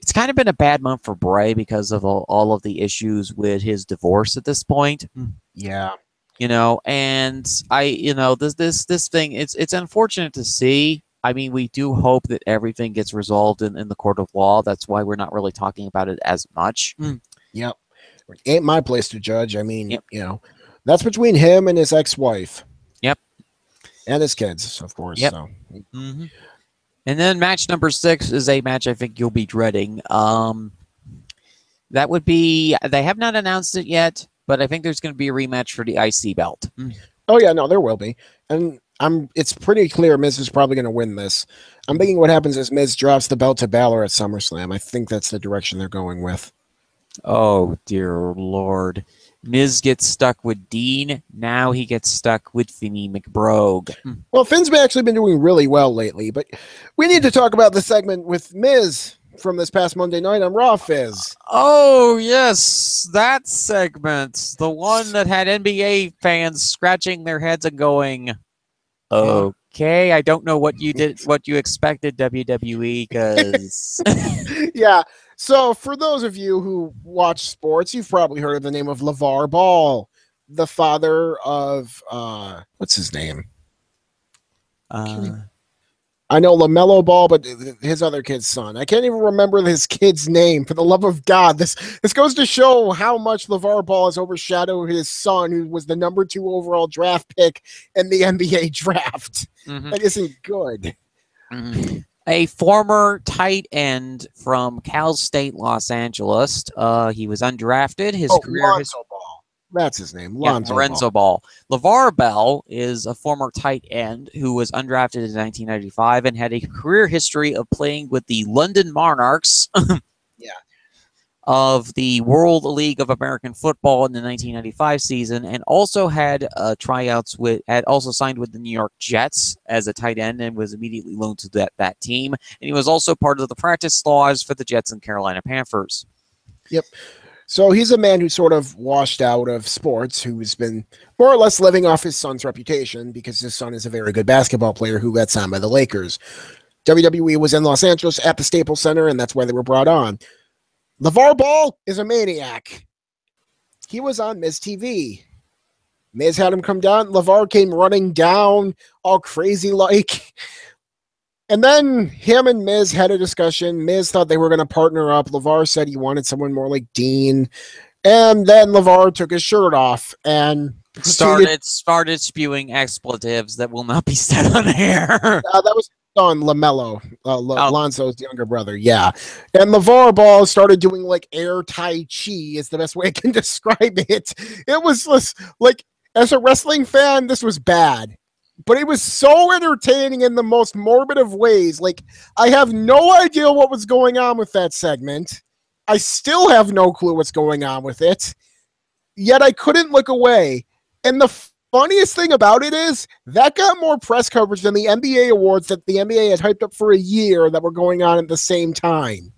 it's kind of been a bad month for Bray because of all of the issues with his divorce at this point. Yeah. And this thing, it's unfortunate to see. I mean, we do hope that everything gets resolved in the court of law. That's why we're not really talking about it as much. Yep. Ain't my place to judge. I mean, that's between him and his ex-wife. Yep. And his kids, of course. Yep. So. And then match number 6 is a match I think you'll be dreading. That would be, they have not announced it yet, but I think there's going to be a rematch for the IC belt. Oh, yeah, no, there will be. And it's pretty clear Miz is probably going to win this. I'm thinking what happens is Miz drops the belt to Balor at SummerSlam. I think that's the direction they're going with. Oh, dear Lord. Miz gets stuck with Dean. Now he gets stuck with Finny McBrogue. Well, Finn's actually been doing really well lately, but we need to talk about the segment with Miz from this past Monday night on Raw, Fizz. Oh, yes, that segment. The one that had NBA fans scratching their heads and going, okay, I don't know what you did, what you expected, WWE, because... Yeah, so for those of you who watch sports, you've probably heard of the name of LeVar Ball, the father of, what's his name? I know LaMelo Ball, but his other kid's son. I can't even remember his kid's name. For the love of God, this goes to show how much LeVar Ball has overshadowed his son, who was the number 2 overall draft pick in the NBA draft. That isn't good. A former tight end from Cal State Los Angeles. He was undrafted. His career. Lonzo Ball. That's his name. Lorenzo Ball. LeVar Bell is a former tight end who was undrafted in 1995 and had a career history of playing with the London Monarchs. of the World League of American Football in the 1995 season, and also had tryouts with, had also signed with the New York Jets as a tight end and was immediately loaned to that team. And he was also part of the practice squads for the Jets and Carolina Panthers. Yep. So he's a man who sort of washed out of sports, who's been more or less living off his son's reputation because his son is a very good basketball player who got signed by the Lakers. WWE was in Los Angeles at the Staples Center, and that's why they were brought on. LeVar Ball is a maniac. He was on Miz TV. Miz had him come down. LeVar came running down all crazy like. And then him and Miz had a discussion. Miz thought they were going to partner up. LeVar said he wanted someone more like Dean. And then LeVar took his shirt off and started spewing expletives that will not be said on air. That was on LaMelo, Lonzo's younger brother. Yeah. And LeVar Ball started doing like air Tai Chi is the best way I can describe it. It was just like, as a wrestling fan, this was bad. But it was so entertaining in the most morbid of ways. Like, I have no idea what was going on with that segment. I still have no clue what's going on with it. Yet I couldn't look away. And the funniest thing about it is that got more press coverage than the NBA awards that the NBA had hyped up for a year that were going on at the same time.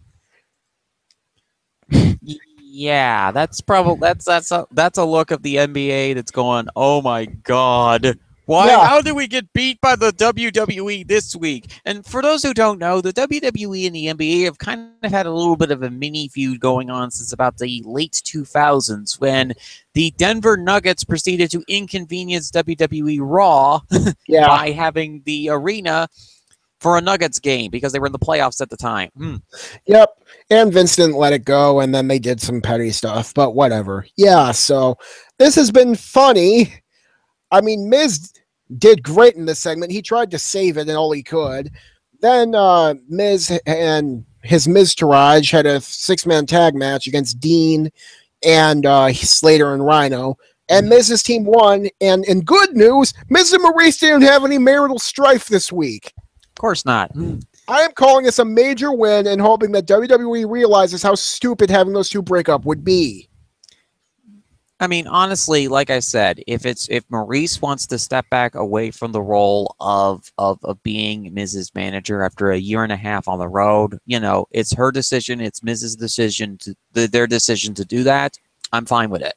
Yeah, that's probably that's a look of the NBA that's going, oh my god. Why? Yeah. How did we get beat by the WWE this week? And for those who don't know, the WWE and the NBA have kind of had a little bit of a mini feud going on since about the late 2000s when the Denver Nuggets proceeded to inconvenience WWE Raw by having the arena for a Nuggets game because they were in the playoffs at the time. Yep. And Vince didn't let it go, and then they did some petty stuff, but whatever. Yeah, so this has been funny. I mean, Miz did great in this segment. He tried to save it and all he could. Then Miz and his Miztourage had a 6-man tag match against Dean and Slater and Rhino. And Miz's team won. And in good news, Miz and Maurice didn't have any marital strife this week. Of course not. I am calling this a major win and hoping that WWE realizes how stupid having those two break up would be. I mean, honestly, like I said, if Maurice wants to step back away from the role of being Miz's manager after a year and a half on the road, you know, it's her decision. It's Miz's decision their decision to do that. I'm fine with it.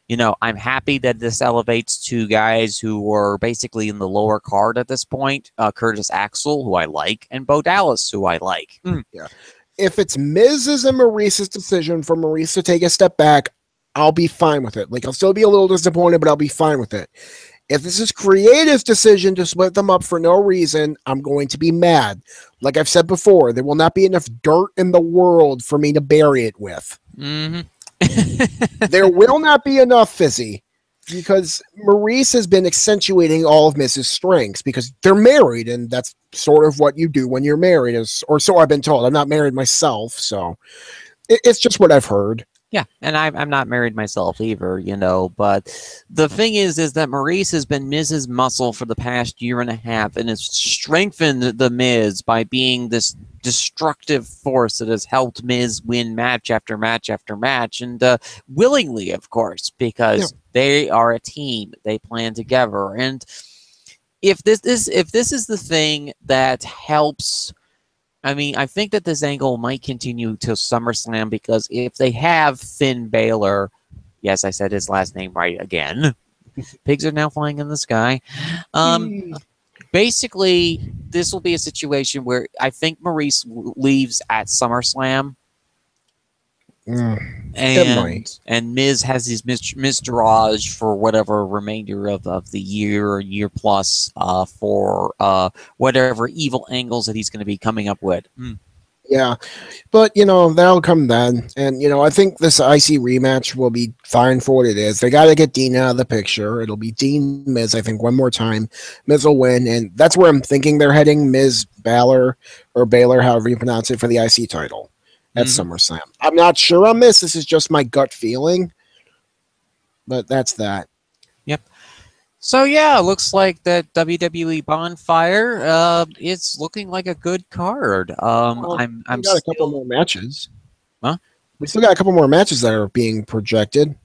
You know, I'm happy that this elevates two guys who were basically in the lower card at this point, Curtis Axel, who I like, and Bo Dallas, who I like. Yeah. If it's Miz's and Maurice's decision for Maurice to take a step back, I'll be fine with it. Like, I'll still be a little disappointed, but I'll be fine with it. If this is Creative's decision to split them up for no reason, I'm going to be mad. Like I've said before, there will not be enough dirt in the world for me to bury it with. There will not be enough, Fizzy, because Maurice has been accentuating all of Miz's strengths because they're married, and that's sort of what you do when you're married, or so I've been told. I'm not married myself, so it's just what I've heard. Yeah, and I'm not married myself either, you know, but the thing is that Maurice has been Miz's muscle for the past year and a half and has strengthened the Miz by being this destructive force that has helped Miz win match after match after match, and willingly, of course, because they are a team. They plan together, and if this is the thing that helps. I mean, I think that this angle might continue till SummerSlam because if they have Finn Balor, yes, I said his last name right again. Pigs are now flying in the sky. Basically, this will be a situation where I think Maurice leaves at SummerSlam. And Miz has his Miztourage for whatever remainder of the year plus for whatever evil angles that he's going to be coming up with. Yeah, but, you know, that'll come then. And, you know, I think this IC rematch will be fine for what it is. They got to get Dean out of the picture. It'll be Dean Miz, I think, one more time. Miz will win, and that's where I'm thinking they're heading, Miz Balor, or Baylor, however you pronounce it, for the IC title at SummerSlam. I'm not sure on this. This is just my gut feeling, but that's that. Yep. So yeah, looks like that WWE Bonfire. It's looking like a good card. I'm got a couple more matches. Huh? We still got a couple more matches that are being projected.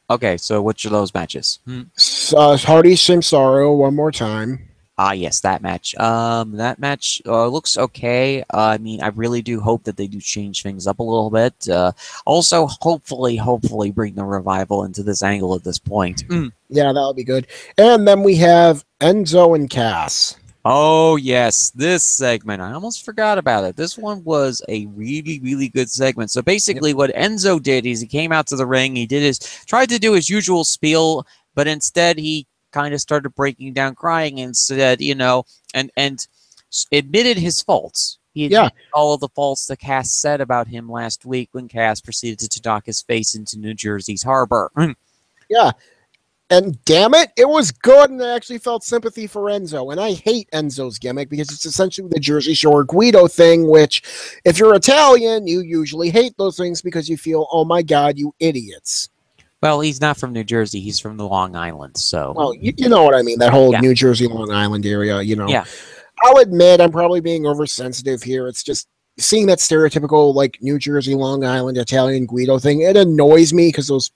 Okay, so which are those matches? Hardy Samsaro one more time. Ah, yes, that match. That match looks okay. I mean, I really do hope that they do change things up a little bit. Also, hopefully bring the Revival into this angle at this point. Yeah, that'll be good. And then we have Enzo and Cass. Oh, yes, this segment. I almost forgot about it. This one was a really good segment. So basically what Enzo did is he came out to the ring. He tried to do his usual spiel, but instead he kind of started breaking down crying and said, and admitted his faults. He admitted all of the faults that Cass said about him last week when Cass proceeded to knock his face into New Jersey's harbor. Yeah. And damn it, it was good, and I actually felt sympathy for Enzo. And I hate Enzo's gimmick because it's essentially the Jersey Shore Guido thing, which, if you're Italian, you usually hate those things because you feel, oh my God, you idiots. Well, he's not from New Jersey. He's from the Long Island, so... Well, you know what I mean, that whole New Jersey, Long Island area, Yeah. I'll admit I'm probably being oversensitive here. It's just seeing that stereotypical, New Jersey, Long Island, Italian Guido thing, it annoys me because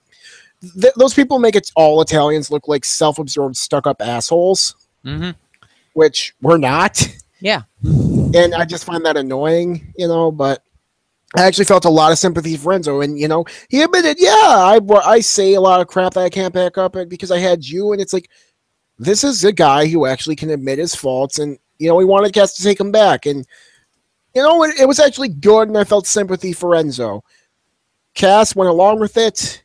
those people make it all Italians look like self-absorbed, stuck-up assholes, which we're not. Yeah. And I just find that annoying, but I actually felt a lot of sympathy for Enzo. And, he admitted, I say a lot of crap that I can't back up because I had you. And it's like, this is a guy who actually can admit his faults. And, he wanted Cass to take him back. And, it was actually good. And I felt sympathy for Enzo. Cass went along with it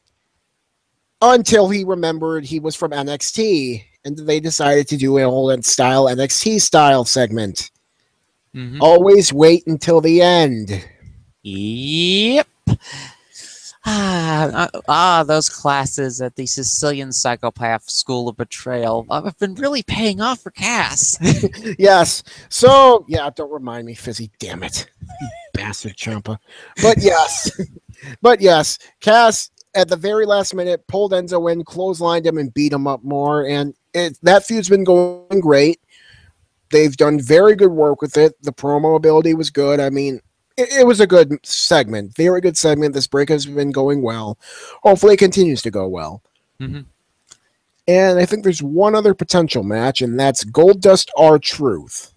until he remembered he was from NXT, and they decided to do an old NXT style segment. Always wait until the end. Yep. Those classes at the Sicilian Psychopath School of Betrayal have been really paying off for Cass. Yes. So, don't remind me, Fizzy. Damn it. Bastard Ciampa. But yes, Cass at the very last minute pulled Enzo in, clotheslined him, and beat him up more. And that feud's been going great. They've done very good work with it. The promo ability was good. I mean, it was a good segment. Very good segment. This break has been going well. Hopefully it continues to go well. And I think there's one other potential match, and that's Goldust R-Truth.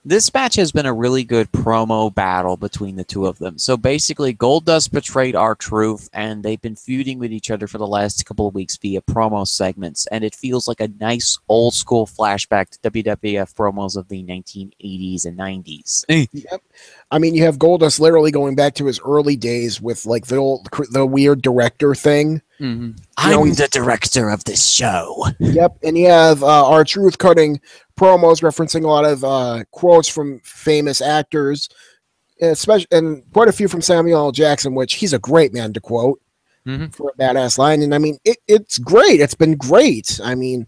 This match has been a really good promo battle between the two of them. So basically, Goldust betrayed R-Truth, and they've been feuding with each other for the last couple of weeks via promo segments, and it feels like a nice old-school flashback to WWF promos of the 1980s and 90s. Yep. I mean, you have Goldust literally going back to his early days with the weird director thing. I'm the director of this show. Yep, and you have R-Truth cutting promos referencing a lot of quotes from famous actors, especially and quite a few from Samuel L. Jackson, which he's a great man to quote for a badass line. And I mean, it's great. It's been great. I mean,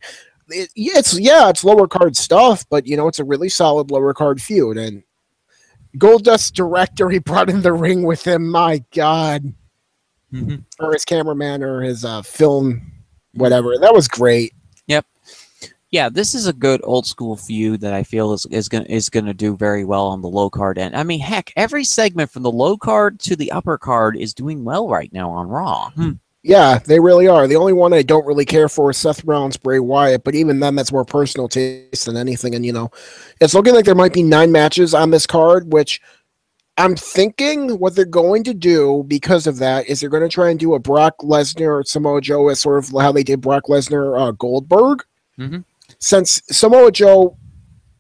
it's lower card stuff, but it's a really solid lower card feud. And Goldust director he brought in the ring with him. My God. Or his cameraman or his film, whatever. That was great. Yep. Yeah, this is a good old school feud that I feel is gonna do very well on the low card end. I mean, heck, every segment from the low card to the upper card is doing well right now on Raw. Yeah, they really are. The only one I don't really care for is Seth Rollins, Bray Wyatt, but even then, that's more personal taste than anything. And it's looking like there might be 9 matches on this card, which I'm thinking what they're going to do because of that is they're going to try and do a Brock Lesnar or Samoa Joe as sort of how they did Brock Lesnar Goldberg. Since Samoa Joe,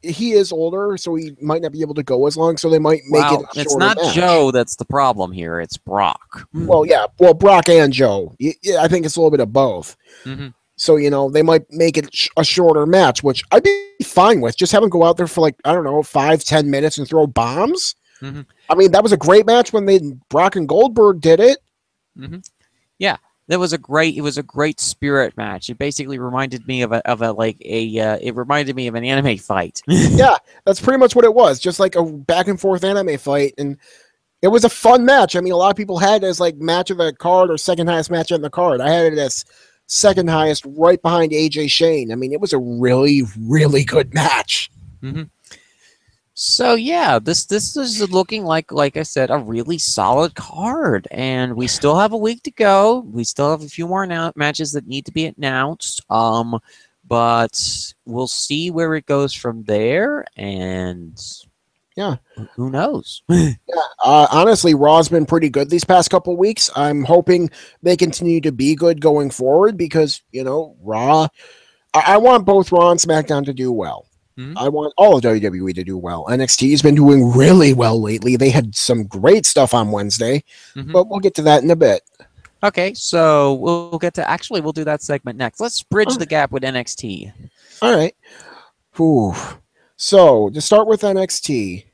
he is older, so he might not be able to go as long, so they might make it a shorter it's not match. Joe that's the problem here, it's Brock. Well, Brock and Joe. I think it's a little bit of both. So, they might make it a shorter match, which I'd be fine with. Just have them go out there for 5-10 minutes and throw bombs. I mean, that was a great match when Brock and Goldberg did it. Yeah, it was a great spirit match. It basically reminded me of an anime fight. Yeah, that's pretty much what it was. Just like a back and forth anime fight, and it was a fun match. I mean, a lot of people had it as match of the card or second highest match on the card. I had it as second highest, right behind AJ Shane. I mean, it was a really, really good match. So yeah, this is looking like I said, a really solid card, and we still have a week to go. We still have a few more matches that need to be announced. But we'll see where it goes from there, and Yeah. who knows? Honestly, Raw's been pretty good these past couple weeks. I'm hoping they continue to be good going forward because, Raw, I want both Raw and SmackDown to do well. Mhm. I want all of WWE to do well. NXT has been doing really well lately. They had some great stuff on Wednesday, Mhm. but we'll get to that in a bit. Okay, so we'll get to we'll do that segment next. Let's bridge Oh. the gap with NXT. All right. Whew. So to start with NXT,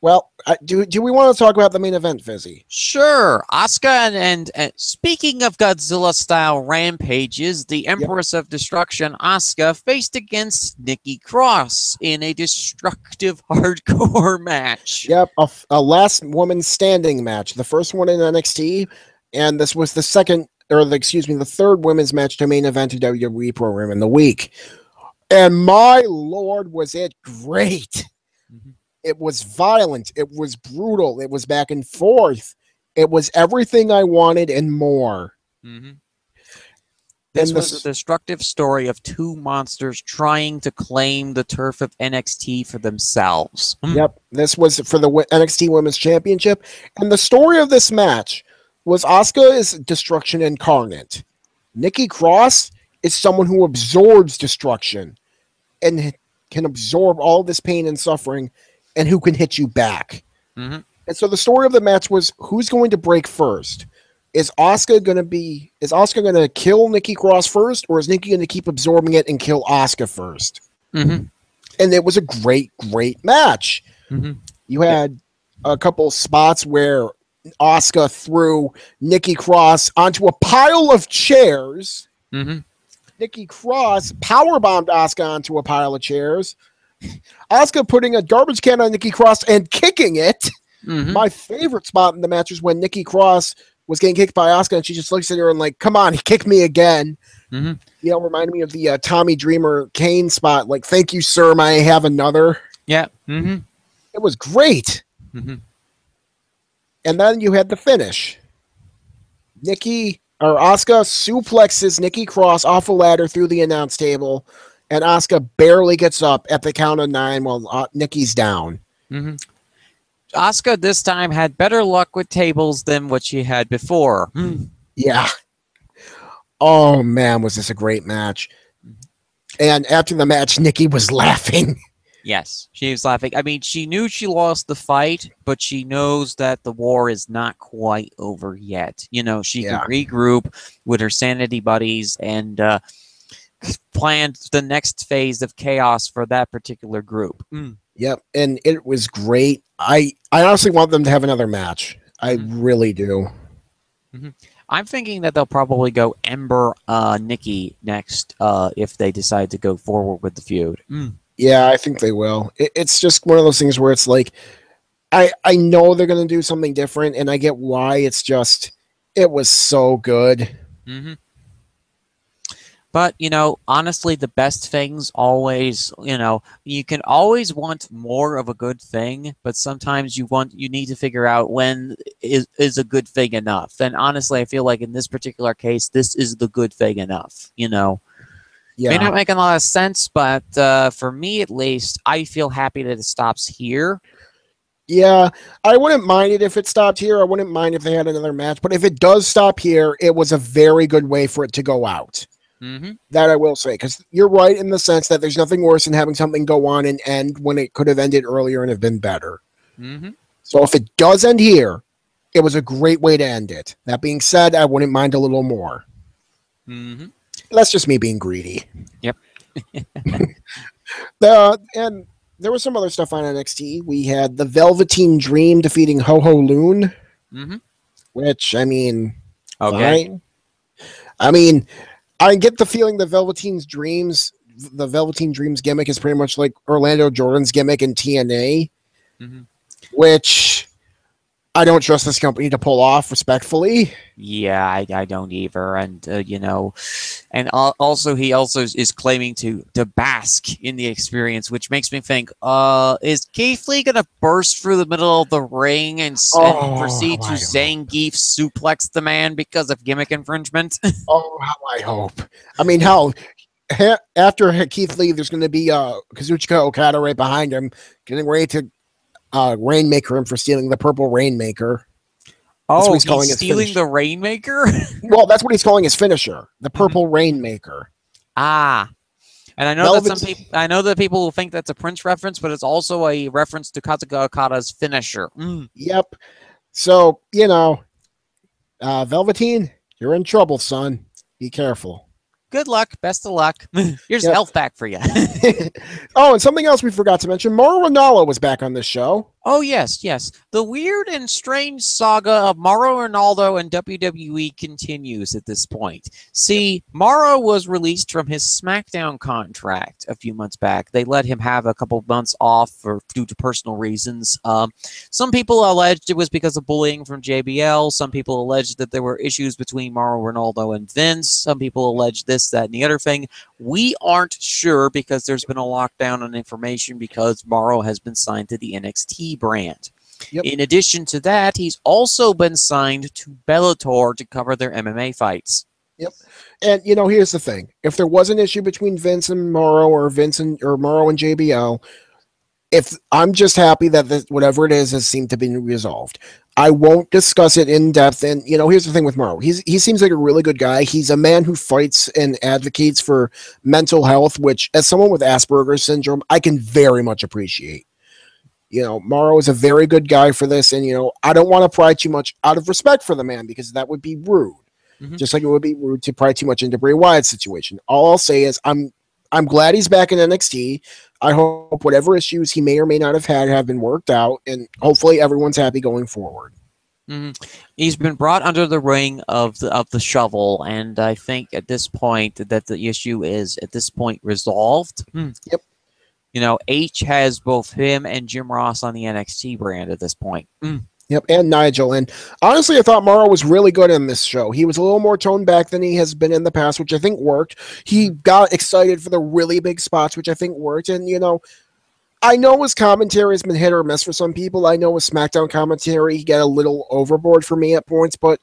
well, do we want to talk about the main event, Fizzy? Sure, Asuka and speaking of Godzilla-style rampages, the Empress of Destruction, Asuka, faced against Nikki Cross in a destructive hardcore match. Yep, a last woman standing match, the first one in NXT, and this was the the third women's match to main event a WWE program in the week. And my lord, was it great! Mhm. It was violent. It was brutal. It was back and forth. It was everything I wanted and more. Mm-hmm. This And was a destructive story of two monsters trying to claim the turf of NXT for themselves. Yep, this was for the NXT Women's Championship. And the story of this match was Asuka's destruction incarnate. Nikki Cross is someone who absorbs destruction and can absorb all this pain and suffering and who can hit you back. Mm-hmm. And so the story of the match was who's going to break first? Is Asuka going to kill Nikki Cross first, or is Nikki going to keep absorbing it and kill Asuka first? Mm-hmm. And it was a great match. Mm-hmm. You had a couple spots where Asuka threw Nikki Cross onto a pile of chairs. Mm-hmm. Nikki Cross powerbombed Asuka onto a pile of chairs. Asuka putting a garbage can on Nikki Cross and kicking it. Mm-hmm. My favorite spot in the match was when Nikki Cross was getting kicked by Asuka and she just looks at her and like, come on, he kicked me again. Mm-hmm. Reminded me of the Tommy Dreamer Kane spot. Like, thank you, sir. May I have another? Yeah. Mm-hmm. It was great. Mm-hmm. And then you had the finish. Asuka suplexes Nikki Cross off a ladder through the announce table, and Asuka barely gets up at the count of 9 while Nikki's down. Mm-hmm. Asuka this time had better luck with tables than what she had before. Yeah. Oh, man, was this a great match. And after the match, Nikki was laughing. Yes, she was laughing. I mean, she knew she lost the fight, but she knows that the war is not quite over yet. She can regroup with her sanity buddies and plan the next phase of chaos for that particular group. Yep, and it was great. I honestly want them to have another match. I really do. Mm-hmm. I'm thinking that they'll probably go Ember Nikki next if they decide to go forward with the feud. Yeah, I think they will. It's just one of those things where it's like, I know they're going to do something different, and I get why. It's just, it was so good. Mm-hmm. But, honestly, the best things always, you can always want more of a good thing, but sometimes you need to figure out when is a good thing enough. And honestly, I feel like in this particular case, this is the good thing enough, Yeah. May not make a lot of sense, but for me at least, I feel happy that it stops here. Yeah, I wouldn't mind it if it stopped here. I wouldn't mind if they had another match. But if it does stop here, it was a very good way for it to go out. Mm-hmm. That I will say, because you're right in the sense that there's nothing worse than having something go on and end when it could have ended earlier and have been better. Mm-hmm. So if it does end here, it was a great way to end it. That being said, I wouldn't mind a little more. Mm-hmm. That's just me being greedy. Yep. And there was some other stuff on NXT. We had the Velveteen Dream defeating Ho Ho Loon, which, I mean, fine. I mean, I get the feeling the Velveteen Dreams gimmick is pretty much like Orlando Jordan's gimmick in TNA, which I don't trust this company to pull off respectfully. Yeah, I don't either, and and also he also is claiming to bask in the experience, which makes me think, is Keith Lee gonna burst through the middle of the ring and proceed to I hope. Zangief suplex the man because of gimmick infringement? Oh, how I hope. I mean, hell, after Keith Lee, there's going to be Kazuchika Okada right behind him, getting ready to Rainmaker him for stealing the purple Rainmaker. That's what Oh, he's calling he's his stealing finisher. the Rainmaker? Well, that's what he's calling his finisher, the purple Rainmaker. Ah, and I know that Velvet. some people, I know that people will think that's a Prince reference, but it's also a reference to Kazuka Okada's finisher. Yep. So, Velveteen, you're in trouble, son. Be careful. Good luck, best of luck. Here's Yep. health pack for you. Oh, and something else we forgot to mention, Mauro Ranallo was back on this show. Oh, yes, yes. The weird and strange saga of Mauro Ronaldo and WWE continues at this point. See, Mauro was released from his SmackDown contract a few months back. They let him have a couple months off due to personal reasons. Some people alleged it was because of bullying from JBL. Some people alleged that there were issues between Mauro Ronaldo and Vince. Some people alleged this, that, and the other thing. We aren't sure because there's been a lockdown on information because Mauro has been signed to the NXT brand. Yep. In addition to that, he's also been signed to Bellator to cover their MMA fights. Yep. And here's the thing: if there was an issue between Vince and Mauro, or Mauro and JBL, if I'm just happy that whatever it is has seemed to be resolved. I won't discuss it in depth. And here's the thing with Mauro: he seems like a really good guy. He's a man who fights and advocates for mental health, which, as someone with Asperger's syndrome, I can very much appreciate. Mauro is a very good guy for this, and I don't want to pry too much out of respect for the man because that would be rude. Just like it would be rude to pry too much into Bray Wyatt's situation. All I'll say is I'm glad he's back in NXT. I hope whatever issues he may or may not have had have been worked out, and hopefully everyone's happy going forward. He's been brought under the ring of the shovel, and I think at this point that the issue is at this point resolved. Yep. H has both him and Jim Ross on the NXT brand at this point. Yep, and Nigel. And honestly, I thought Mauro was really good in this show. He was a little more toned back than he has been in the past, which I think worked. He got excited for the really big spots, which I think worked. And, I know his commentary has been hit or miss for some people. I know his SmackDown commentary, he got a little overboard for me at points. But,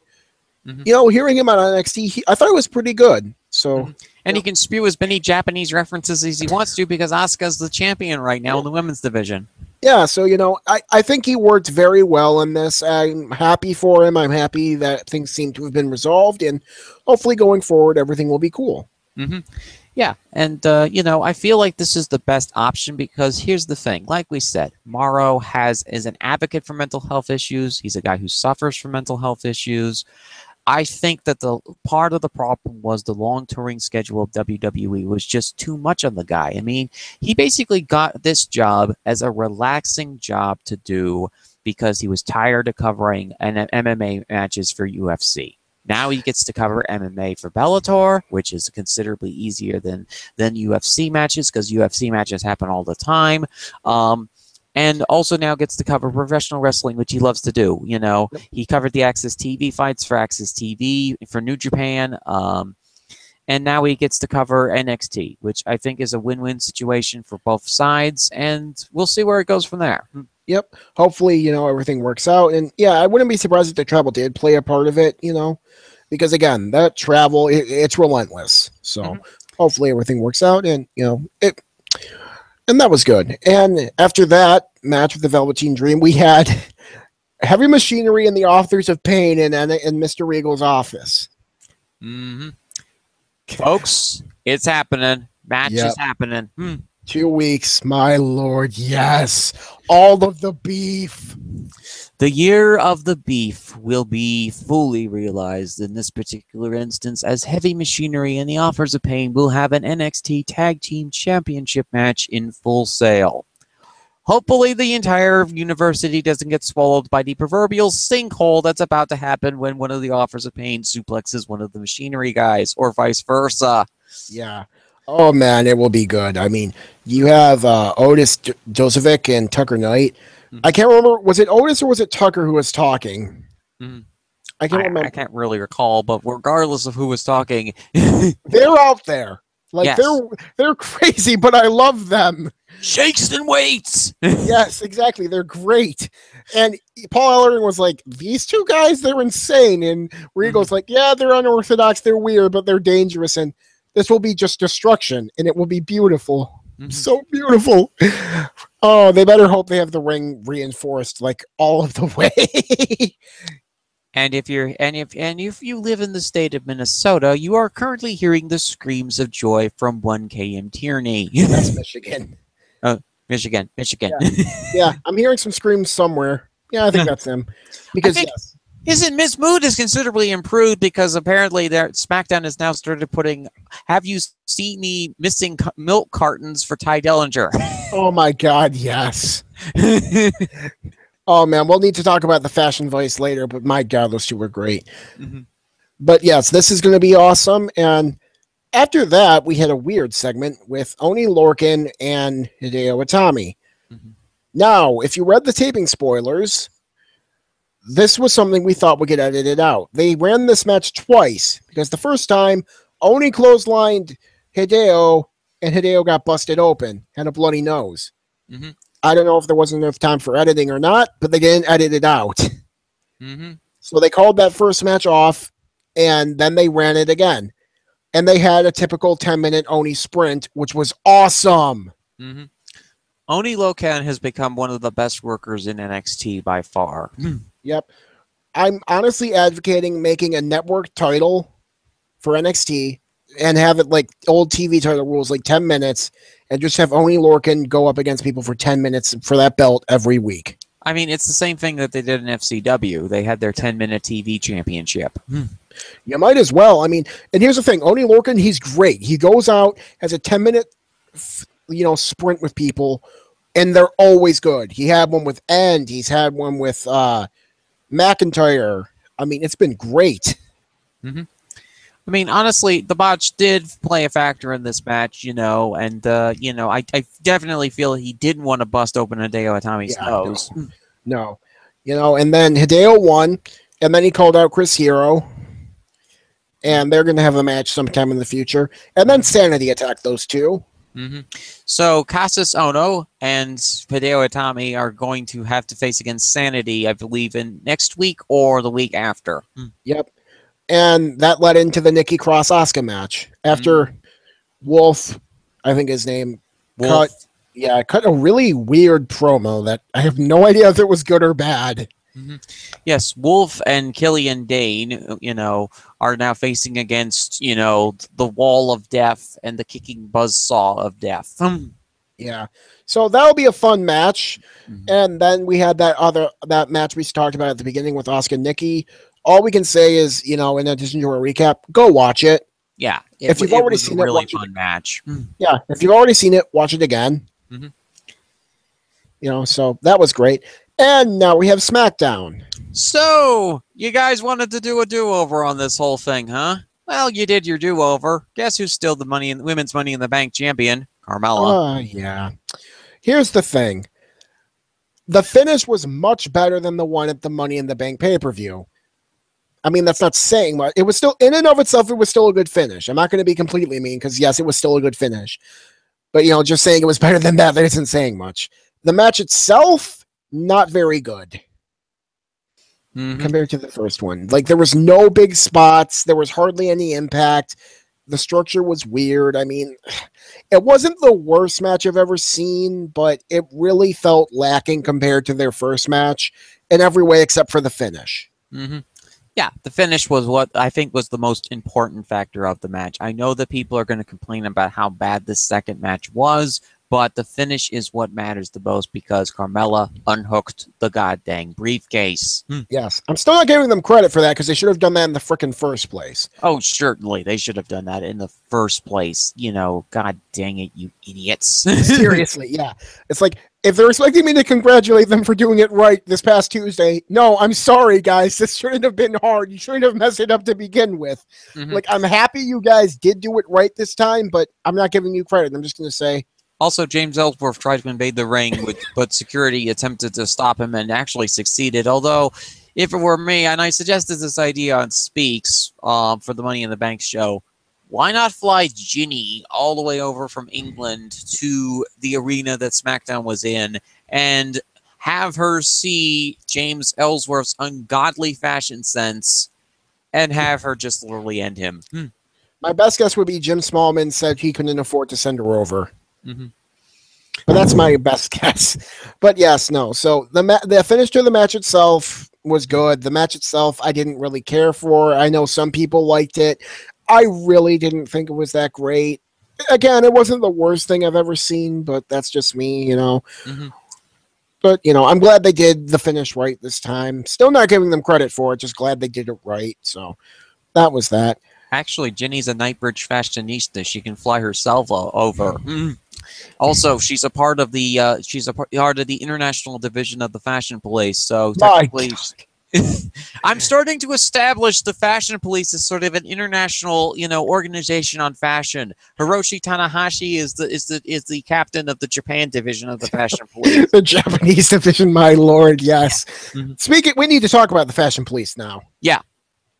hearing him on NXT, I thought it was pretty good. So... And he can spew as many Japanese references as he wants to because Asuka's the champion right now in the women's division. Yeah, so, I think he worked very well in this. I'm happy for him. I'm happy that things seem to have been resolved, and hopefully going forward, everything will be cool. Yeah, and, I feel like this is the best option because here's the thing. Like we said, Mauro is an advocate for mental health issues. He's a guy who suffers from mental health issues. I think that the part of the problem was the long touring schedule of WWE was just too much on the guy. I mean, he basically got this job as a relaxing job to do because he was tired of covering MMA matches for UFC. Now he gets to cover MMA for Bellator, which is considerably easier than UFC matches because UFC matches happen all the time. And also now gets to cover professional wrestling, which he loves to do. He covered the Access TV fights for Access TV for New Japan. And now he gets to cover NXT, which I think is a win-win situation for both sides. And we'll see where it goes from there. Yep. Hopefully, everything works out. And yeah, I wouldn't be surprised if the travel did play a part of it, because again, that travel, it's relentless. So hopefully everything works out. And, and that was good. And after that match with the Velveteen Dream, we had Heavy Machinery and the Authors of Pain in Mr. Regal's office. Folks, it's happening. Match is happening. 2 weeks, my lord, yes. All of the beef. The year of the beef will be fully realized in this particular instance as Heavy Machinery and the Authors of Pain will have an NXT Tag Team Championship match in Full Sail. Hopefully the entire university doesn't get swallowed by the proverbial sinkhole that's about to happen when one of the Authors of Pain suplexes one of the Machinery guys, or vice versa. Yeah. Oh, man, it will be good. I mean, you have Otis Josevic and Tucker Knight. I can't remember. Was it Otis or was it Tucker who was talking? Mm-hmm. I can't remember. I can't really recall, but regardless of who was talking, they're out there. Like yes. they're crazy, but I love them. Shakes and weights. Yes, exactly. They're great. And Paul Ellering was like, these two guys, they're insane. And Regal's like, yeah, they're unorthodox, they're weird, but they're dangerous. And this will be just destruction, and it will be beautiful. So beautiful. Oh, they better hope they have the ring reinforced like all of the way. And if you live in the state of Minnesota, you are currently hearing the screams of joy from 1KM Tierney. That's Michigan. Michigan. Yeah, I'm hearing some screams somewhere. Yeah, I think that's them. Because yes. Isn't Miss Mood is considerably improved because apparently their SmackDown has now started putting "Have you seen me missing milk cartons for Ty Dellinger?" Oh my God, yes. Oh man, we'll need to talk about the Fashion Vice later, but my God, those two were great. But yes, this is going to be awesome. And after that, we had a weird segment with Oni Lorcan and Hideo Itami. Now, if you read the taping spoilers, this was something we thought would get edited out. They ran this match twice because the first time, Oni clotheslined Hideo, and Hideo got busted open, had a bloody nose. I don't know if there wasn't enough time for editing or not, but they didn't edit it out. So they called that first match off, and then they ran it again. And they had a typical 10-minute Oni sprint, which was awesome. Oni Lorcan has become one of the best workers in NXT by far. Yep. I'm honestly advocating making a network title for NXT and have it like old TV title rules, like 10 minutes, and just have Oni Lorcan go up against people for 10 minutes for that belt every week. I mean, it's the same thing that they did in FCW. They had their 10-minute TV championship. You might as well. I mean, and here's the thing. Oni Lorcan, he's great. He goes out, has a 10-minute sprint with people, and they're always good. He had one with End. He's had one with McIntyre. I mean, it's been great. I mean, honestly, the botch did play a factor in this match, and I definitely feel he didn't want to bust open Hideo Itami's nose. No. And then Hideo won, and then he called out Chris Hero, and they're going to have a match sometime in the future. And then Sanity attacked those two. So Cassius Ono and Hideo Itami are going to have to face against Sanity, I believe, in next week or the week after. Yep. And that led into the Nikki Cross Asuka match after Wolf, I think his name, cut a really weird promo that I have no idea if it was good or bad. Yes, Wolf and Killian Dane, are now facing against, the Wall of Death and the Kicking Buzzsaw of Death. Yeah. So that'll be a fun match. And then we had that match we talked about at the beginning with Asuka and Nikki. All we can say is, in addition to a recap, go watch it. Yeah. If you've already seen it, really fun match. Yeah. If you've already seen it, watch it again. So that was great. And now we have SmackDown. So, you guys wanted to do a do-over on this whole thing, huh? Well, you did your do-over. Guess who's still the women's Money in the Bank champion? Carmella. Yeah. Here's the thing. The finish was much better than the one at the Money in the Bank pay-per-view. I mean, that's not saying much. It was still, in and of itself, it was still a good finish. I'm not going to be completely mean because, yes, it was still a good finish. But, just saying it was better than that isn't saying much. The match itself, not very good compared to the first one. Like, there was no big spots. There was hardly any impact. The structure was weird. I mean, it wasn't the worst match I've ever seen, but it really felt lacking compared to their first match in every way except for the finish. Yeah, the finish was what I think was the most important factor of the match. I know that people are going to complain about how bad this second match was, but the finish is what matters the most because Carmella unhooked the goddamn briefcase. Yes. I'm still not giving them credit for that because they should have done that in the frickin' first place. Oh, certainly. They should have done that in the first place. God dang it, you idiots. Seriously, yeah. It's like, if they're expecting me to congratulate them for doing it right this past Tuesday, no, I'm sorry, guys. This shouldn't have been hard. You shouldn't have messed it up to begin with. Like, I'm happy you guys did do it right this time, but I'm not giving you credit. I'm just going to say, Also, James Ellsworth tried to invade the ring, but security attempted to stop him and actually succeeded. Although, if it were me, and I suggested this idea on Speaks for the Money in the Bank show, why not fly Ginny all the way over from England to the arena that SmackDown was in and have her see James Ellsworth's ungodly fashion sense and have her just literally end him? My best guess would be Jim Smallman said he couldn't afford to send her over. Mm-hmm. But that's my best guess. But yes, no. So the finish to the match itself was good. The match itself, I didn't really care for. I know some people liked it. I really didn't think it was that great. Again, it wasn't the worst thing I've ever seen, but that's just me, you know. Mm-hmm. But, you know, I'm glad they did the finish right this time. Still not giving them credit for it, just glad they did it right. So that was that. Actually, Ginny's a Nightbridge fashionista. She can fly herself over. Also, she's a part of the part of the international division of the Fashion Police. So technically, I'm starting to establish the Fashion Police as sort of an international, you know, organization on fashion. Hiroshi Tanahashi is the captain of the Japan division of the Fashion Police. The Japanese division, my lord, yes. Yeah. Mm-hmm. Speaking, we need to talk about the Fashion Police now. Yeah.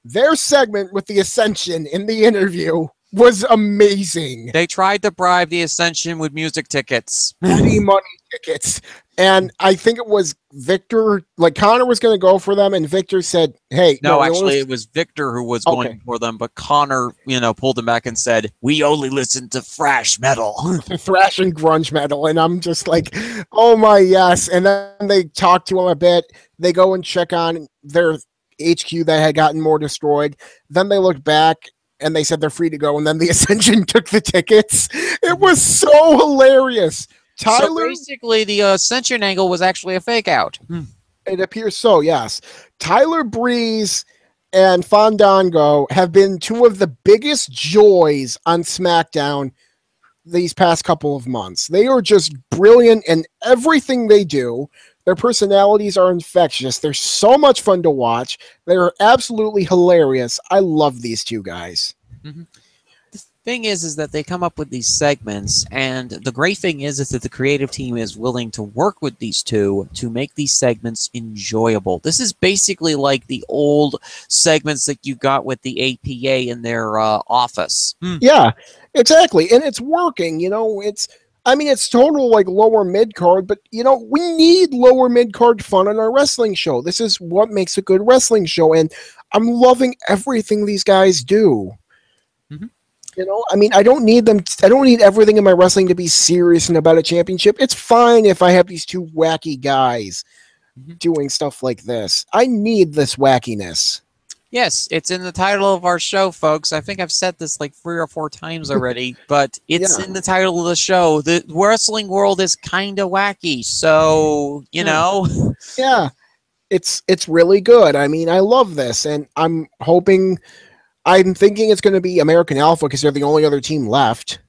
Their segment with the Ascension in the interview was amazing. They tried to bribe the Ascension with music tickets. Money tickets. And I think it was Victor, like Connor was going to go for them, and Victor said, hey. No, actually, it was Victor who was going for them, but Connor, you know, pulled him back and said, we only listen to thrash metal. Thrash and grunge metal. And I'm just like, oh my, yes. And then they talk to him a bit. They go and check on their HQ that had gotten more destroyed. Then they looked back and they said they're free to go. And then the Ascension took the tickets. It was so hilarious. Tyler, so basically, the Ascension angle was actually a fake out. It appears so, yes. Tyler Breeze and Fandango have been two of the biggest joys on SmackDown these past couple of months. They are just brilliant in everything they do. Their personalities are infectious. They're so much fun to watch. They're absolutely hilarious. I love these two guys. Mm-hmm. The thing is that they come up with these segments, and the great thing is that the creative team is willing to work with these two to make these segments enjoyable. This is basically like the old segments that you got with the APA in their office. Yeah, exactly. And it's working, you know, it's total like lower mid card, but you know, we need lower mid card fun on our wrestling show. This is what makes a good wrestling show, and I'm loving everything these guys do. Mm-hmm. You know, I mean, I don't need everything in my wrestling to be serious and about a championship. It's fine if I have these two wacky guys doing stuff like this. I need this wackiness. Yes, it's in the title of our show, folks. I think I've said this like 3 or 4 times already, but it's in the title of the show. The wrestling world is kind of wacky, so, you know. Yeah, it's really good. I mean, I love this, and I'm thinking it's going to be American Alpha because they're the only other team left,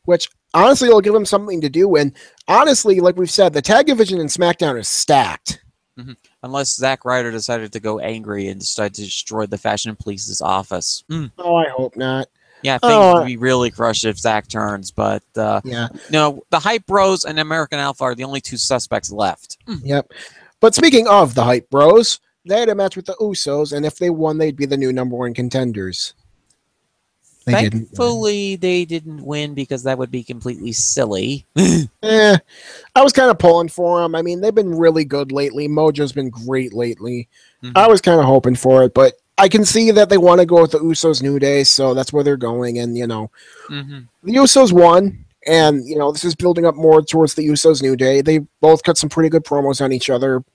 which honestly will give them something to do. And honestly, like we've said, the tag division in SmackDown is stacked. Unless Zack Ryder decided to go angry and decided to destroy the Fashion Police's office. Oh, I hope not. Yeah, things would be really crushed if Zack turns, but no, the Hype Bros and American Alpha are the only 2 suspects left. Yep. But speaking of the Hype Bros, they had a match with the Usos, and if they won, they'd be the new #1 contenders. Thankfully, they didn't win because that would be completely silly. I was kind of pulling for them. I mean, they've been really good lately. Mojo's been great lately. I was kind of hoping for it, but I can see that they want to go with the Usos New Day, so that's where they're going. And, you know, the Usos won, and, you know, this is building up more towards the Usos New Day. They both cut some pretty good promos on each other.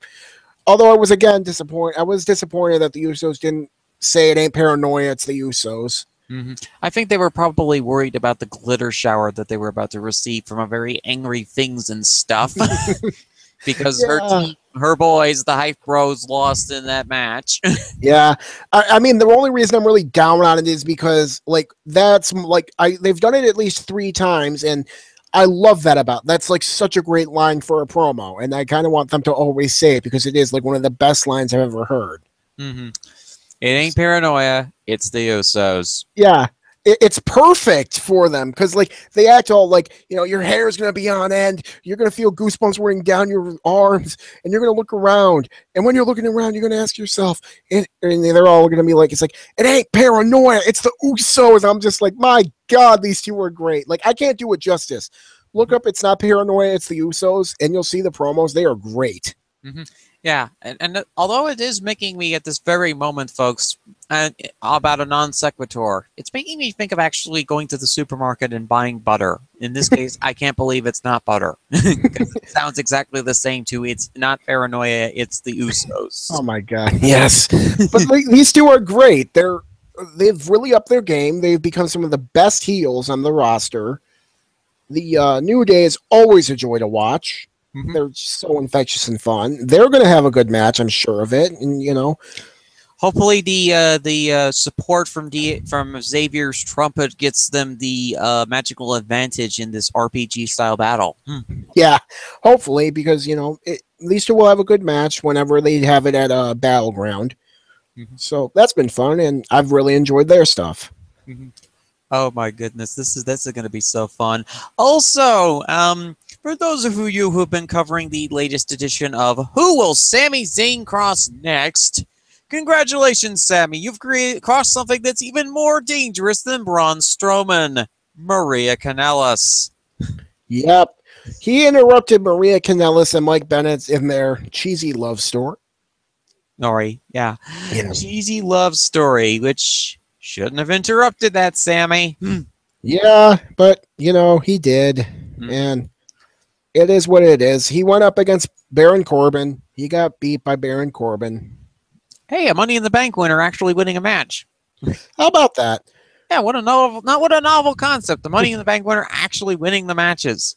Although I was, again, disappointed. I was disappointed that the Usos didn't say it ain't paranoia, it's the Usos. I think they were probably worried about the glitter shower that they were about to receive from a very angry Things and Stuff. Because her boys, the Hype Bros, lost in that match. Yeah. I mean, the only reason I'm really down on it is because, like, that's, like, they've done it at least 3 times, and I love that that's, like, such a great line for a promo, and I kind of want them to always say it because it is, like, one of the best lines I've ever heard. It ain't paranoia, it's the Usos. Yeah. it's perfect for them because like they act all like, you know, your hair is going to be on end, you're going to feel goosebumps running down your arms, and you're going to look around, and when you're looking around you're going to ask yourself, and they're all going to be like, it's like, it ain't paranoia, it's the Usos. I'm just like, my god, these two are great. Like, I can't do it justice. Look up It's Not Paranoia, It's the Usos, and you'll see the promos. They are great. Yeah, and although it is making me at this very moment, folks, about a non sequitur, it's making me think of actually going to the supermarket and buying butter. In this case, I can't believe it's not butter. Because it sounds exactly the same to It's Not Paranoia, It's the Usos. Oh my god, yes. But like, these two are great. They've really upped their game. They've become some of the best heels on the roster. The New Day is always a joy to watch. They're so infectious and fun. They're going to have a good match, I'm sure of it. And you know, hopefully the support from Xavier's trumpet gets them the magical advantage in this RPG style battle. Yeah, hopefully, because you know these two will have a good match whenever they have it at a Battleground. So that's been fun, and I've really enjoyed their stuff. Oh my goodness, this is going to be so fun. Also, for those of you who have been covering the latest edition of Who Will Sami Zayn Cross Next? Congratulations, Sami. You've crossed something that's even more dangerous than Braun Strowman, Maria Kanellis. Yep. He interrupted Maria Kanellis and Mike Bennett in their cheesy love story. Yeah. Cheesy love story, which shouldn't have interrupted that, Sami. Yeah, but, you know, he did. And it is what it is. He went up against Baron Corbin. He got beat by Baron Corbin. Hey, a Money in the Bank winner actually winning a match. How about that? Yeah, what a novel concept. The Money in the Bank winner actually winning the matches.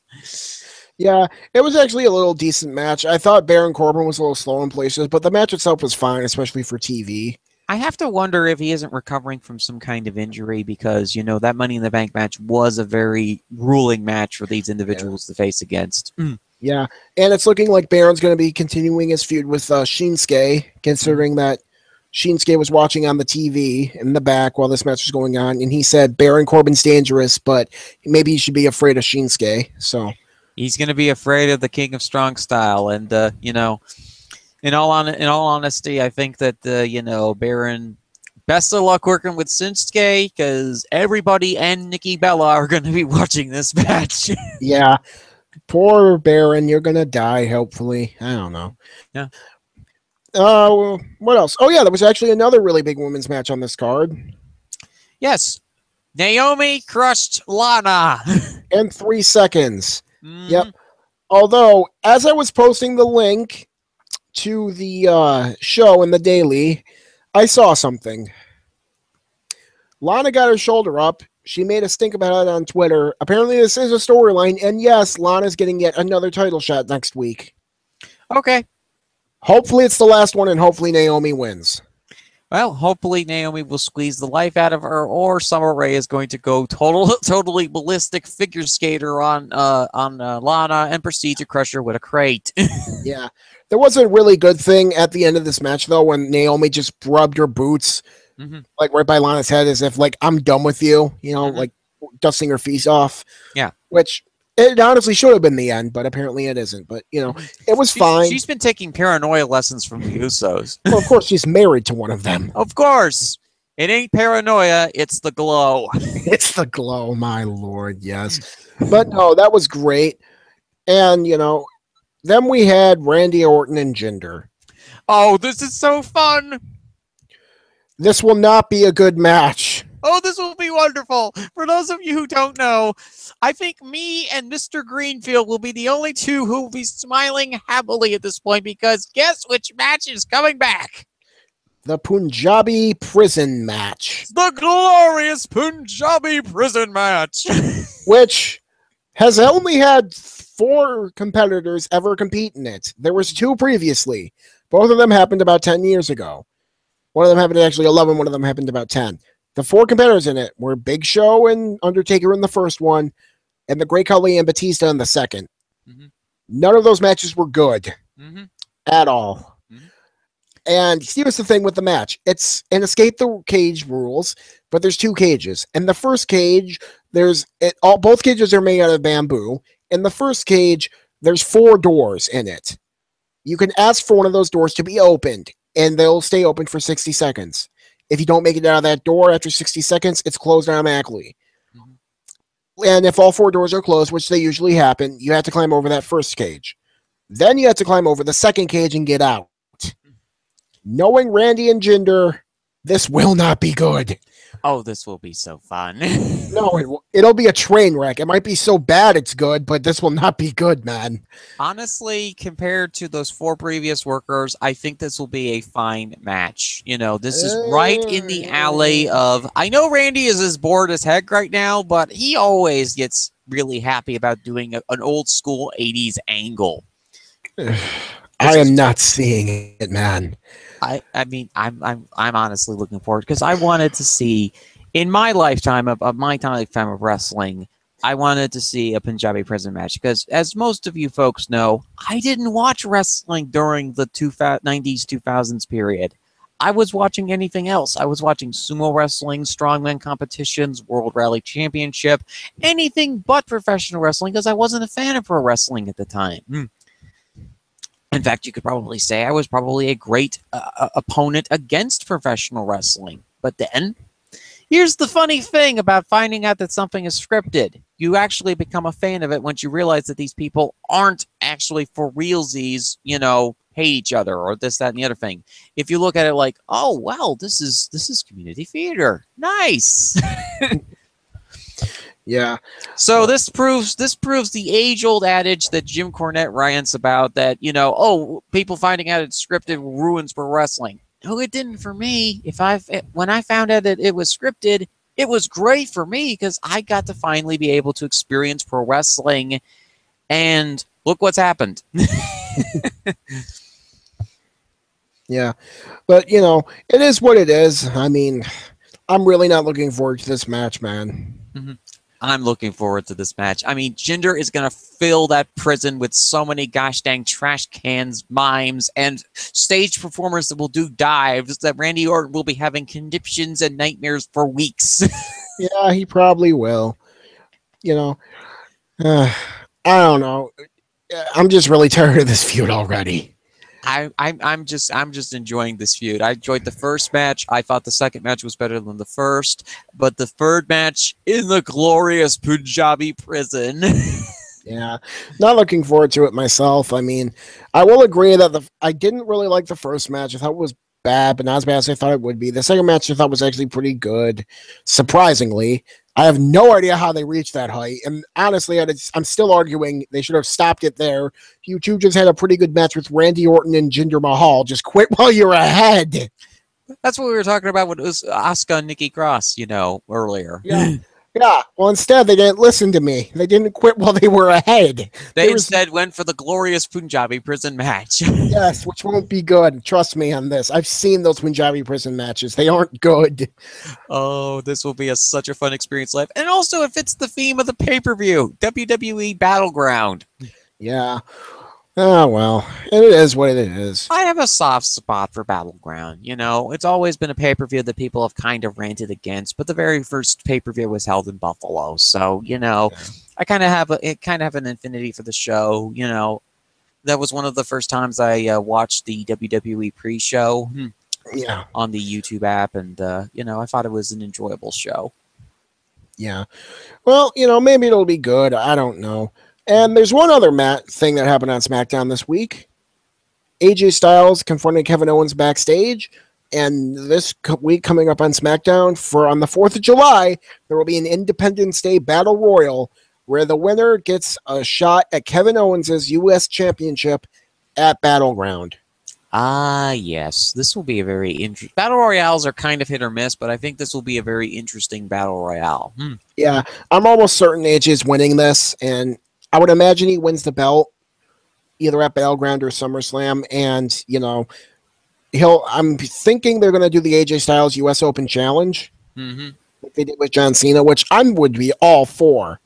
Yeah, it was actually a little decent match. I thought Baron Corbin was a little slow in places, but the match itself was fine, especially for TV. I have to wonder if he isn't recovering from some kind of injury because, you know, that Money in the Bank match was a very grueling match for these individuals to face against. Yeah, and it's looking like Baron's going to be continuing his feud with Shinsuke, considering that Shinsuke was watching on the TV in the back while this match was going on, and he said Baron Corbin's dangerous, but maybe he should be afraid of Shinsuke. So he's going to be afraid of the King of Strong Style, and you know, in all honesty, I think that you know, Baron, best of luck working with Shinsuke because everybody and Nikki Bella are going to be watching this match. Yeah. Poor Baron, you're gonna die, hopefully. I don't know. Yeah. What else? Oh, yeah, there was actually another really big women's match on this card. Yes. Naomi crushed Lana. In 3 seconds. Yep. Although, as I was posting the link to the show in the daily, I saw something. Lana got her shoulder up. She made a stink about it on Twitter. Apparently, this is a storyline, and yes, Lana's getting yet another title shot next week. Okay. Hopefully, it's the last one, and hopefully Naomi wins. Well, hopefully Naomi will squeeze the life out of her, or Summer Rae is going to go totally ballistic figure skater on Lana and proceed to crush her with a crate. Yeah. There was a really good thing at the end of this match, though, when Naomi just rubbed her boots like right by Lana's head as if, like, I'm done with you, you know, like dusting her feet off. Yeah. Which it honestly should have been the end, but apparently it isn't. But, you know, it was fine. She's been taking paranoia lessons from the Usos. Well, of course, she's married to one of them. Of course. It ain't paranoia, it's the glow. It's the glow, my lord, yes. But no, that was great. And, you know, then we had Randy Orton and Jinder. Oh, this is so fun. This will not be a good match. Oh, this will be wonderful. For those of you who don't know, I think me and Mr. Greenfield will be the only two who will be smiling happily at this point because guess which match is coming back? The Punjabi prison match. The glorious Punjabi prison match. Which has only had 4 competitors ever compete in it. There was 2 previously. Both of them happened about 10 years ago. One of them happened actually 11. One of them happened about 10. The 4 competitors in it were Big Show and Undertaker in the first one, and the Great Khali and Batista in the second. None of those matches were good at all. And here's the thing with the match. It's an escape the cage rules, but there's 2 cages. In the first cage, both cages are made out of bamboo. In the first cage, there's 4 doors in it. You can ask for one of those doors to be opened, and they'll stay open for 60 seconds. If you don't make it out of that door after 60 seconds, it's closed automatically. Mm-hmm. And if all 4 doors are closed, which they usually happen, you have to climb over that first cage. Then you have to climb over the second cage and get out. Knowing Randy and Jinder, this will not be good. Oh, this will be so fun. No, it'll be a train wreck. It might be so bad it's good, but this will not be good, man. Honestly, compared to those 4 previous workers, I think this will be a fine match. You know, this is right in the alley of... I know Randy is as bored as heck right now, but he always gets really happy about doing an old school 80s angle. I am not seeing it, man. I mean, I'm honestly looking forward because I wanted to see in my lifetime of wrestling, I wanted to see a Punjabi prison match because, as most of you folks know, I didn't watch wrestling during the 90s 2000s period. I was watching anything else. I was watching sumo wrestling, strongman competitions, World Rally Championship, anything but professional wrestling because I wasn't a fan of pro wrestling at the time. In fact, you could probably say I was probably a great opponent against professional wrestling. But then, here's the funny thing about finding out that something is scripted. You actually become a fan of it once you realize that these people aren't actually for realsies, you know, hate each other or this, that, and the other thing. If you look at it like, oh, well, this is community theater. Nice. Yeah. So this proves the age-old adage that Jim Cornette rants about that, you know, oh, people finding out it's scripted ruins pro wrestling. No, it didn't for me. When I found out that it was scripted, it was great for me because I got to finally be able to experience pro wrestling, and look what's happened. Yeah. But, you know, it is what it is. I mean, I'm really not looking forward to this match, man. Mm-hmm. I'm looking forward to this match. I mean, Jinder is going to fill that prison with so many gosh dang trash cans, mimes, and stage performers that will do dives that Randy Orton will be having conniptions and nightmares for weeks. Yeah, he probably will. You know, I don't know. I'm just really tired of this feud already. I'm just enjoying this feud. I enjoyed the first match. I thought the second match was better than the first, but the third match in the glorious Punjabi prison. Yeah, not looking forward to it myself. I mean, I will agree that I didn't really like the first match. I thought it was bad, but not as bad as I thought it would be. The second match I thought was actually pretty good, surprisingly. I have no idea how they reached that height. And honestly, I'm still arguing they should have stopped it there. You two just had a pretty good match with Randy Orton and Jinder Mahal. Just quit while you're ahead. That's what we were talking about with Asuka and Nikki Cross, you know, earlier. Yeah. Yeah. Well, instead, they didn't listen to me. They didn't quit while they were ahead. They instead went for the glorious Punjabi prison match. Yes, which won't be good. Trust me on this. I've seen those Punjabi prison matches. They aren't good. Oh, this will be such a fun experience live. And also, it fits the theme of the pay-per-view, WWE Battleground. Yeah. Oh, well, it is what it is. I have a soft spot for Battleground. You know, it's always been a pay-per-view that people have kind of ranted against, but the very first pay-per-view was held in Buffalo. So, you know, yeah. I kind of have an affinity for the show. You know, that was one of the first times I watched the WWE pre-show on the YouTube app, and, you know, I thought it was an enjoyable show. Yeah. Well, you know, maybe it'll be good. I don't know. And there's one other thing that happened on SmackDown this week. AJ Styles confronted Kevin Owens backstage. And this week coming up on SmackDown on the 4th of July, there will be an Independence Day Battle Royal where the winner gets a shot at Kevin Owens' U.S. Championship at Battleground. Ah, yes. This will be a very interesting... Battle Royales are kind of hit or miss, but I think this will be a very interesting Battle Royale. Yeah, I'm almost certain AJ is winning this, and I would imagine he wins the belt either at Battleground or SummerSlam, and, you know, I'm thinking they're going to do the AJ Styles U.S. Open Challenge, like they did with John Cena, which I would be all for.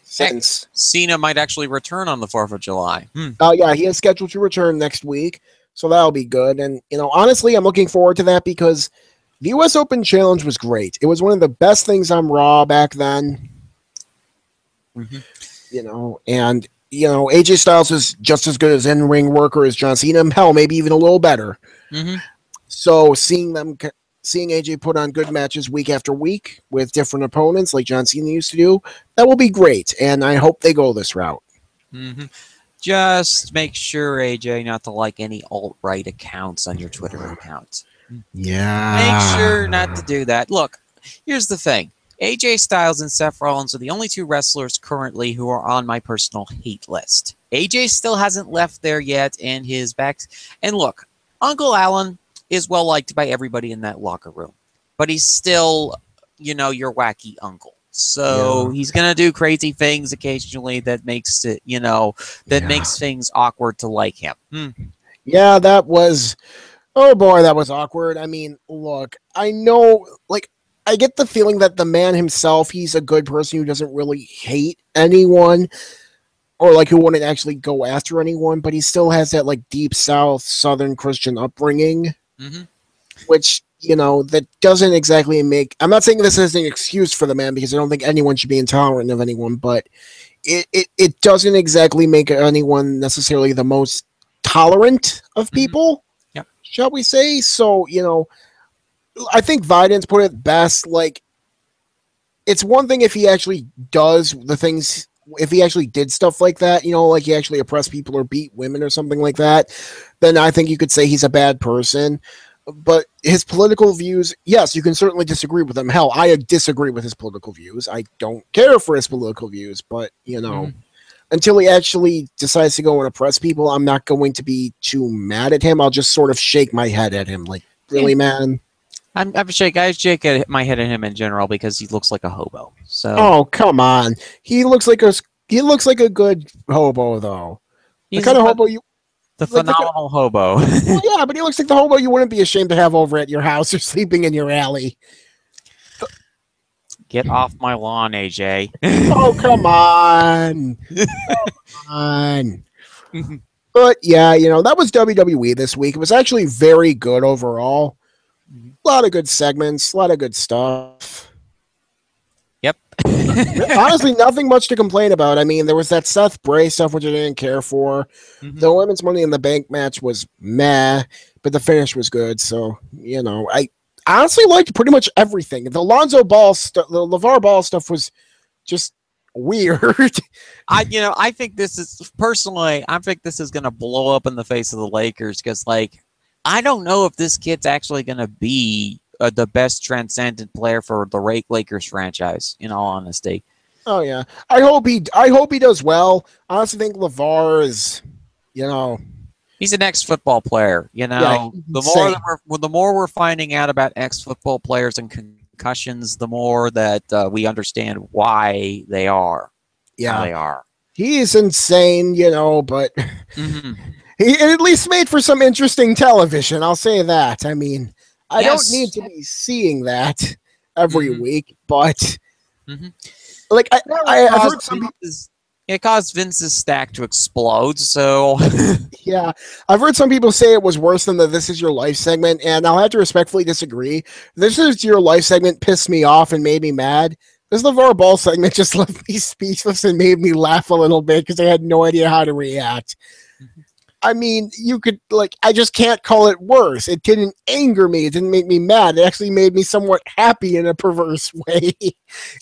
Since Cena might actually return on the 4th of July. Yeah, he is scheduled to return next week. So that'll be good. And, honestly, I'm looking forward to that because the U.S. Open Challenge was great. It was one of the best things on Raw back then. And, AJ Styles is just as good as in-ring worker as John Cena. Hell, maybe even a little better. So seeing AJ put on good matches week after week with different opponents like John Cena used to do, that will be great. And I hope they go this route. Just make sure, AJ, not to like any alt-right accounts on your Twitter account. Yeah. Make sure not to do that. Look, here's the thing. AJ Styles and Seth Rollins are the only two wrestlers currently who are on my personal hate list. AJ still hasn't left there yet in his back. And look, Uncle Alan is well liked by everybody in that locker room. But he's still, your wacky uncle. So he's going to do crazy things occasionally that makes it, makes things awkward to like him. Yeah, that was... Oh boy, that was awkward. I mean, look, I know, I get the feeling that the man himself, he's a good person who doesn't really hate anyone or who wouldn't actually go after anyone, but he still has that deep South Southern Christian upbringing, which, that doesn't exactly make, I'm not saying this is an excuse for the man because I don't think anyone should be intolerant of anyone, but it doesn't exactly make anyone necessarily the most tolerant of people, shall we say? So, I think Vidance put it best. It's one thing if he actually does the things, if he actually did stuff like that, he actually oppressed people or beat women or something like that, then I think you could say he's a bad person. But his political views, yes, you can certainly disagree with them. Hell, I disagree with his political views. I don't care for his political views, but, until he actually decides to go and oppress people, I'm not going to be too mad at him. I'll just sort of shake my head at him. Really, man? I shake my head at him in general because he looks like a hobo. So, oh, come on. He looks like a good hobo, though. He's the kind of hobo you... The phenomenal hobo. Well, yeah, but he looks like the hobo you wouldn't be ashamed to have over at your house or sleeping in your alley. Get off my lawn, AJ. Oh, come on. Come on. But, yeah, that was WWE this week. It was actually very good overall. A lot of good segments, a lot of good stuff. Yep. Honestly, nothing much to complain about. I mean, there was that Seth Bray stuff, which I didn't care for. The women's Money in the Bank match was meh, but the finish was good. So, I honestly liked pretty much everything. The Lonzo Ball stuff, the LeVar Ball stuff was just weird. I think this is personally, I think this is going to blow up in the face of the Lakers because, I don't know if this kid's actually going to be the best transcendent player for the Lakers franchise. In all honesty. Oh yeah, I hope he does well. I honestly think LeVar is, he's an ex-football player. Yeah, the more we're finding out about ex-football players and concussions, the more that we understand why they are. Yeah, how they are. He is insane, but he at least made for some interesting television. I'll say that. I mean, I don't need to be seeing that every week, but I heard some people. It caused Vince's stack to explode, so... Yeah, I've heard some people say it was worse than the This Is Your Life segment, and I'll have to respectfully disagree. This Is Your Life segment pissed me off and made me mad. This LeVar Ball segment just left me speechless and made me laugh a little bit because I had no idea how to react. I mean, you could, I just can't call it worse. It didn't anger me. It didn't make me mad. It actually made me somewhat happy in a perverse way,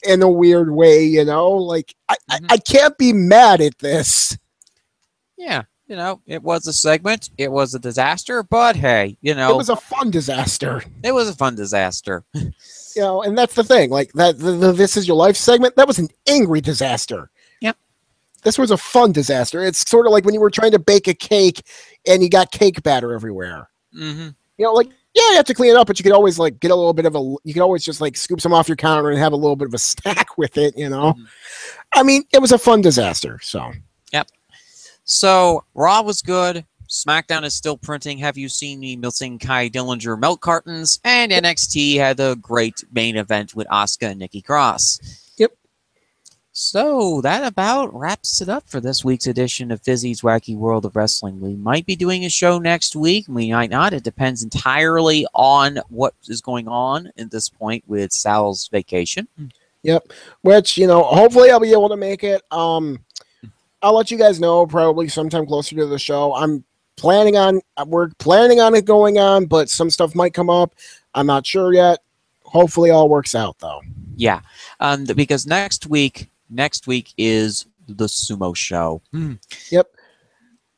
in a weird way, I can't be mad at this. Yeah, it was a segment. It was a disaster, but hey, It was a fun disaster. It was a fun disaster. And that's the thing. The This Is Your Life segment, that was an angry disaster. This was a fun disaster. It's sort of like when you were trying to bake a cake and you got cake batter everywhere. You have to clean it up, but you could always get a little bit of you could always just scoop some off your counter and have a little bit of a stack with it, I mean, it was a fun disaster. So, yep. So Raw was good. SmackDown is still printing Have You Seen Me Missing Kai Dillinger milk cartons, and NXT had a great main event with Asuka and Nikki Cross. So that about wraps it up for this week's edition of Fizzy's Wacky World of Wrestling. We might be doing a show next week. We might not. It depends entirely on what is going on at this point with Sal's vacation. Yep. Which, hopefully I'll be able to make it. I'll let you guys know probably sometime closer to the show. We're planning on it going on, but some stuff might come up. I'm not sure yet. Hopefully all works out though. Yeah. Because next week is the sumo show. Yep.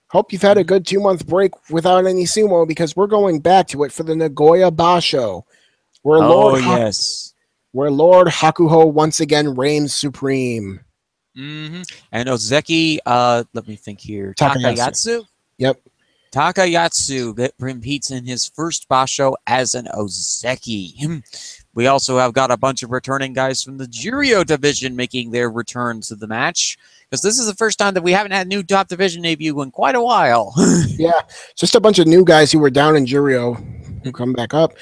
Hope you've had a good 2-month break without any sumo, because we're going back to it for the Nagoya Basho, where Lord Hakuho once again reigns supreme. And Ozeki, let me think here. Takayatsu? Yep. Takayatsu competes in his first Basho as an Ozeki. We also have got a bunch of returning guys from the Juryo division making their return to the match, because this is the first time that we haven't had a new top division debut in quite a while. Yeah, just a bunch of new guys who were down in Juryo who come back up.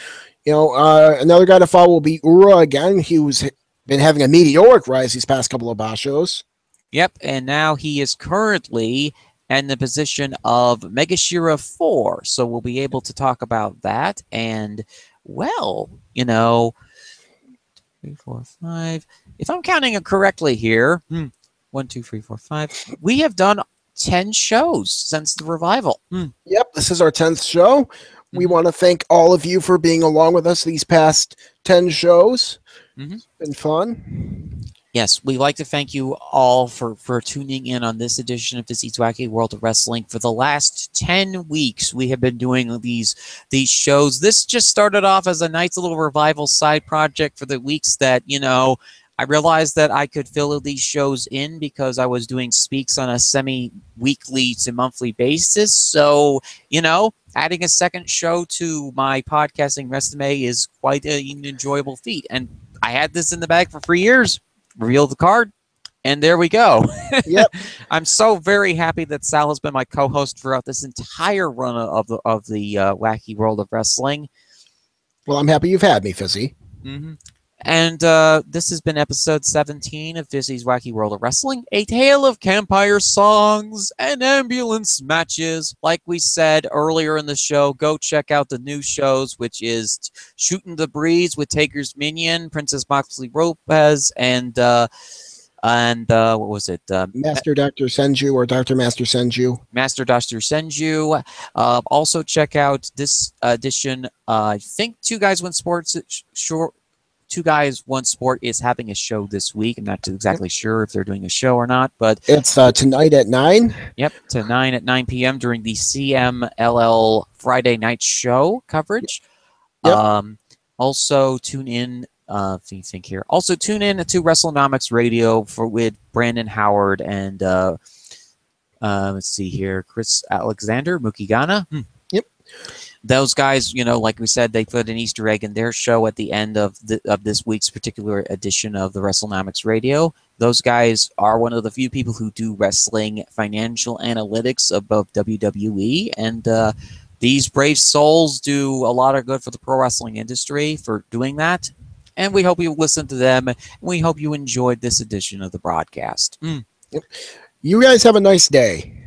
Another guy to follow will be Ura again, who's been having a meteoric rise these past couple of Bashos. Yep, and now he is currently in the position of Megashira 4, so we'll be able to talk about that. And, well, 3, 4, 5. If I'm counting it correctly here, 1, 2, 3, 4, 5. We have done 10 shows since the revival. Yep, this is our 10th show. We want to thank all of you for being along with us these past 10 shows. It's been fun. Yes, we'd like to thank you all for tuning in on this edition of Fizzy's Wacky World of Wrestling. For the last 10 weeks, we have been doing these shows. This just started off as a nice little revival side project for the weeks that, I realized that I could fill these shows in because I was doing speaks on a semi-weekly to monthly basis. So, adding a second show to my podcasting resume is quite an enjoyable feat. And I had this in the bag for 3 years. Reveal the card, and there we go. Yep. I'm so very happy that Sal has been my co-host throughout this entire run of the Wacky World of Wrestling. Well, I'm happy you've had me, Fizzy. And this has been episode 17 of Fizzy's Wacky World of Wrestling, a tale of campfire songs and ambulance matches. Like we said earlier in the show, go check out the new shows, which is Shooting the Breeze with Taker's Minion, Princess Moxley Lopez, and what was it? Master Dr. Senju or Dr. Master Senju. Master Dr. Senju. Also check out this edition. I think Two Guys One Sports Two Guys One Sport is having a show this week. I'm not exactly sure if they're doing a show or not, but it's tonight at 9. Yep, tonight at 9 p.m. during the CMLL Friday night show coverage. Yep. Also tune in. Think here. Also tune in to WrestleNomics Radio with Brandon Howard and let's see here, Chris Alexander, Mookie Ghana. Yep. Those guys, like we said, they put an Easter egg in their show at the end of this week's particular edition of the WrestleNomics Radio. Those guys are one of the few people who do wrestling financial analytics above WWE, and these brave souls do a lot of good for the pro wrestling industry for doing that. And we hope you listened to them, and we hope you enjoyed this edition of the broadcast. Yep. You guys have a nice day.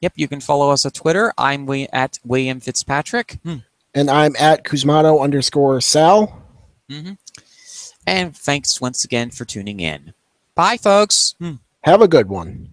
Yep, you can follow us on Twitter. I'm at William Fitzpatrick. And I'm at Cusmano_Sal. And thanks once again for tuning in. Bye, folks. Have a good one.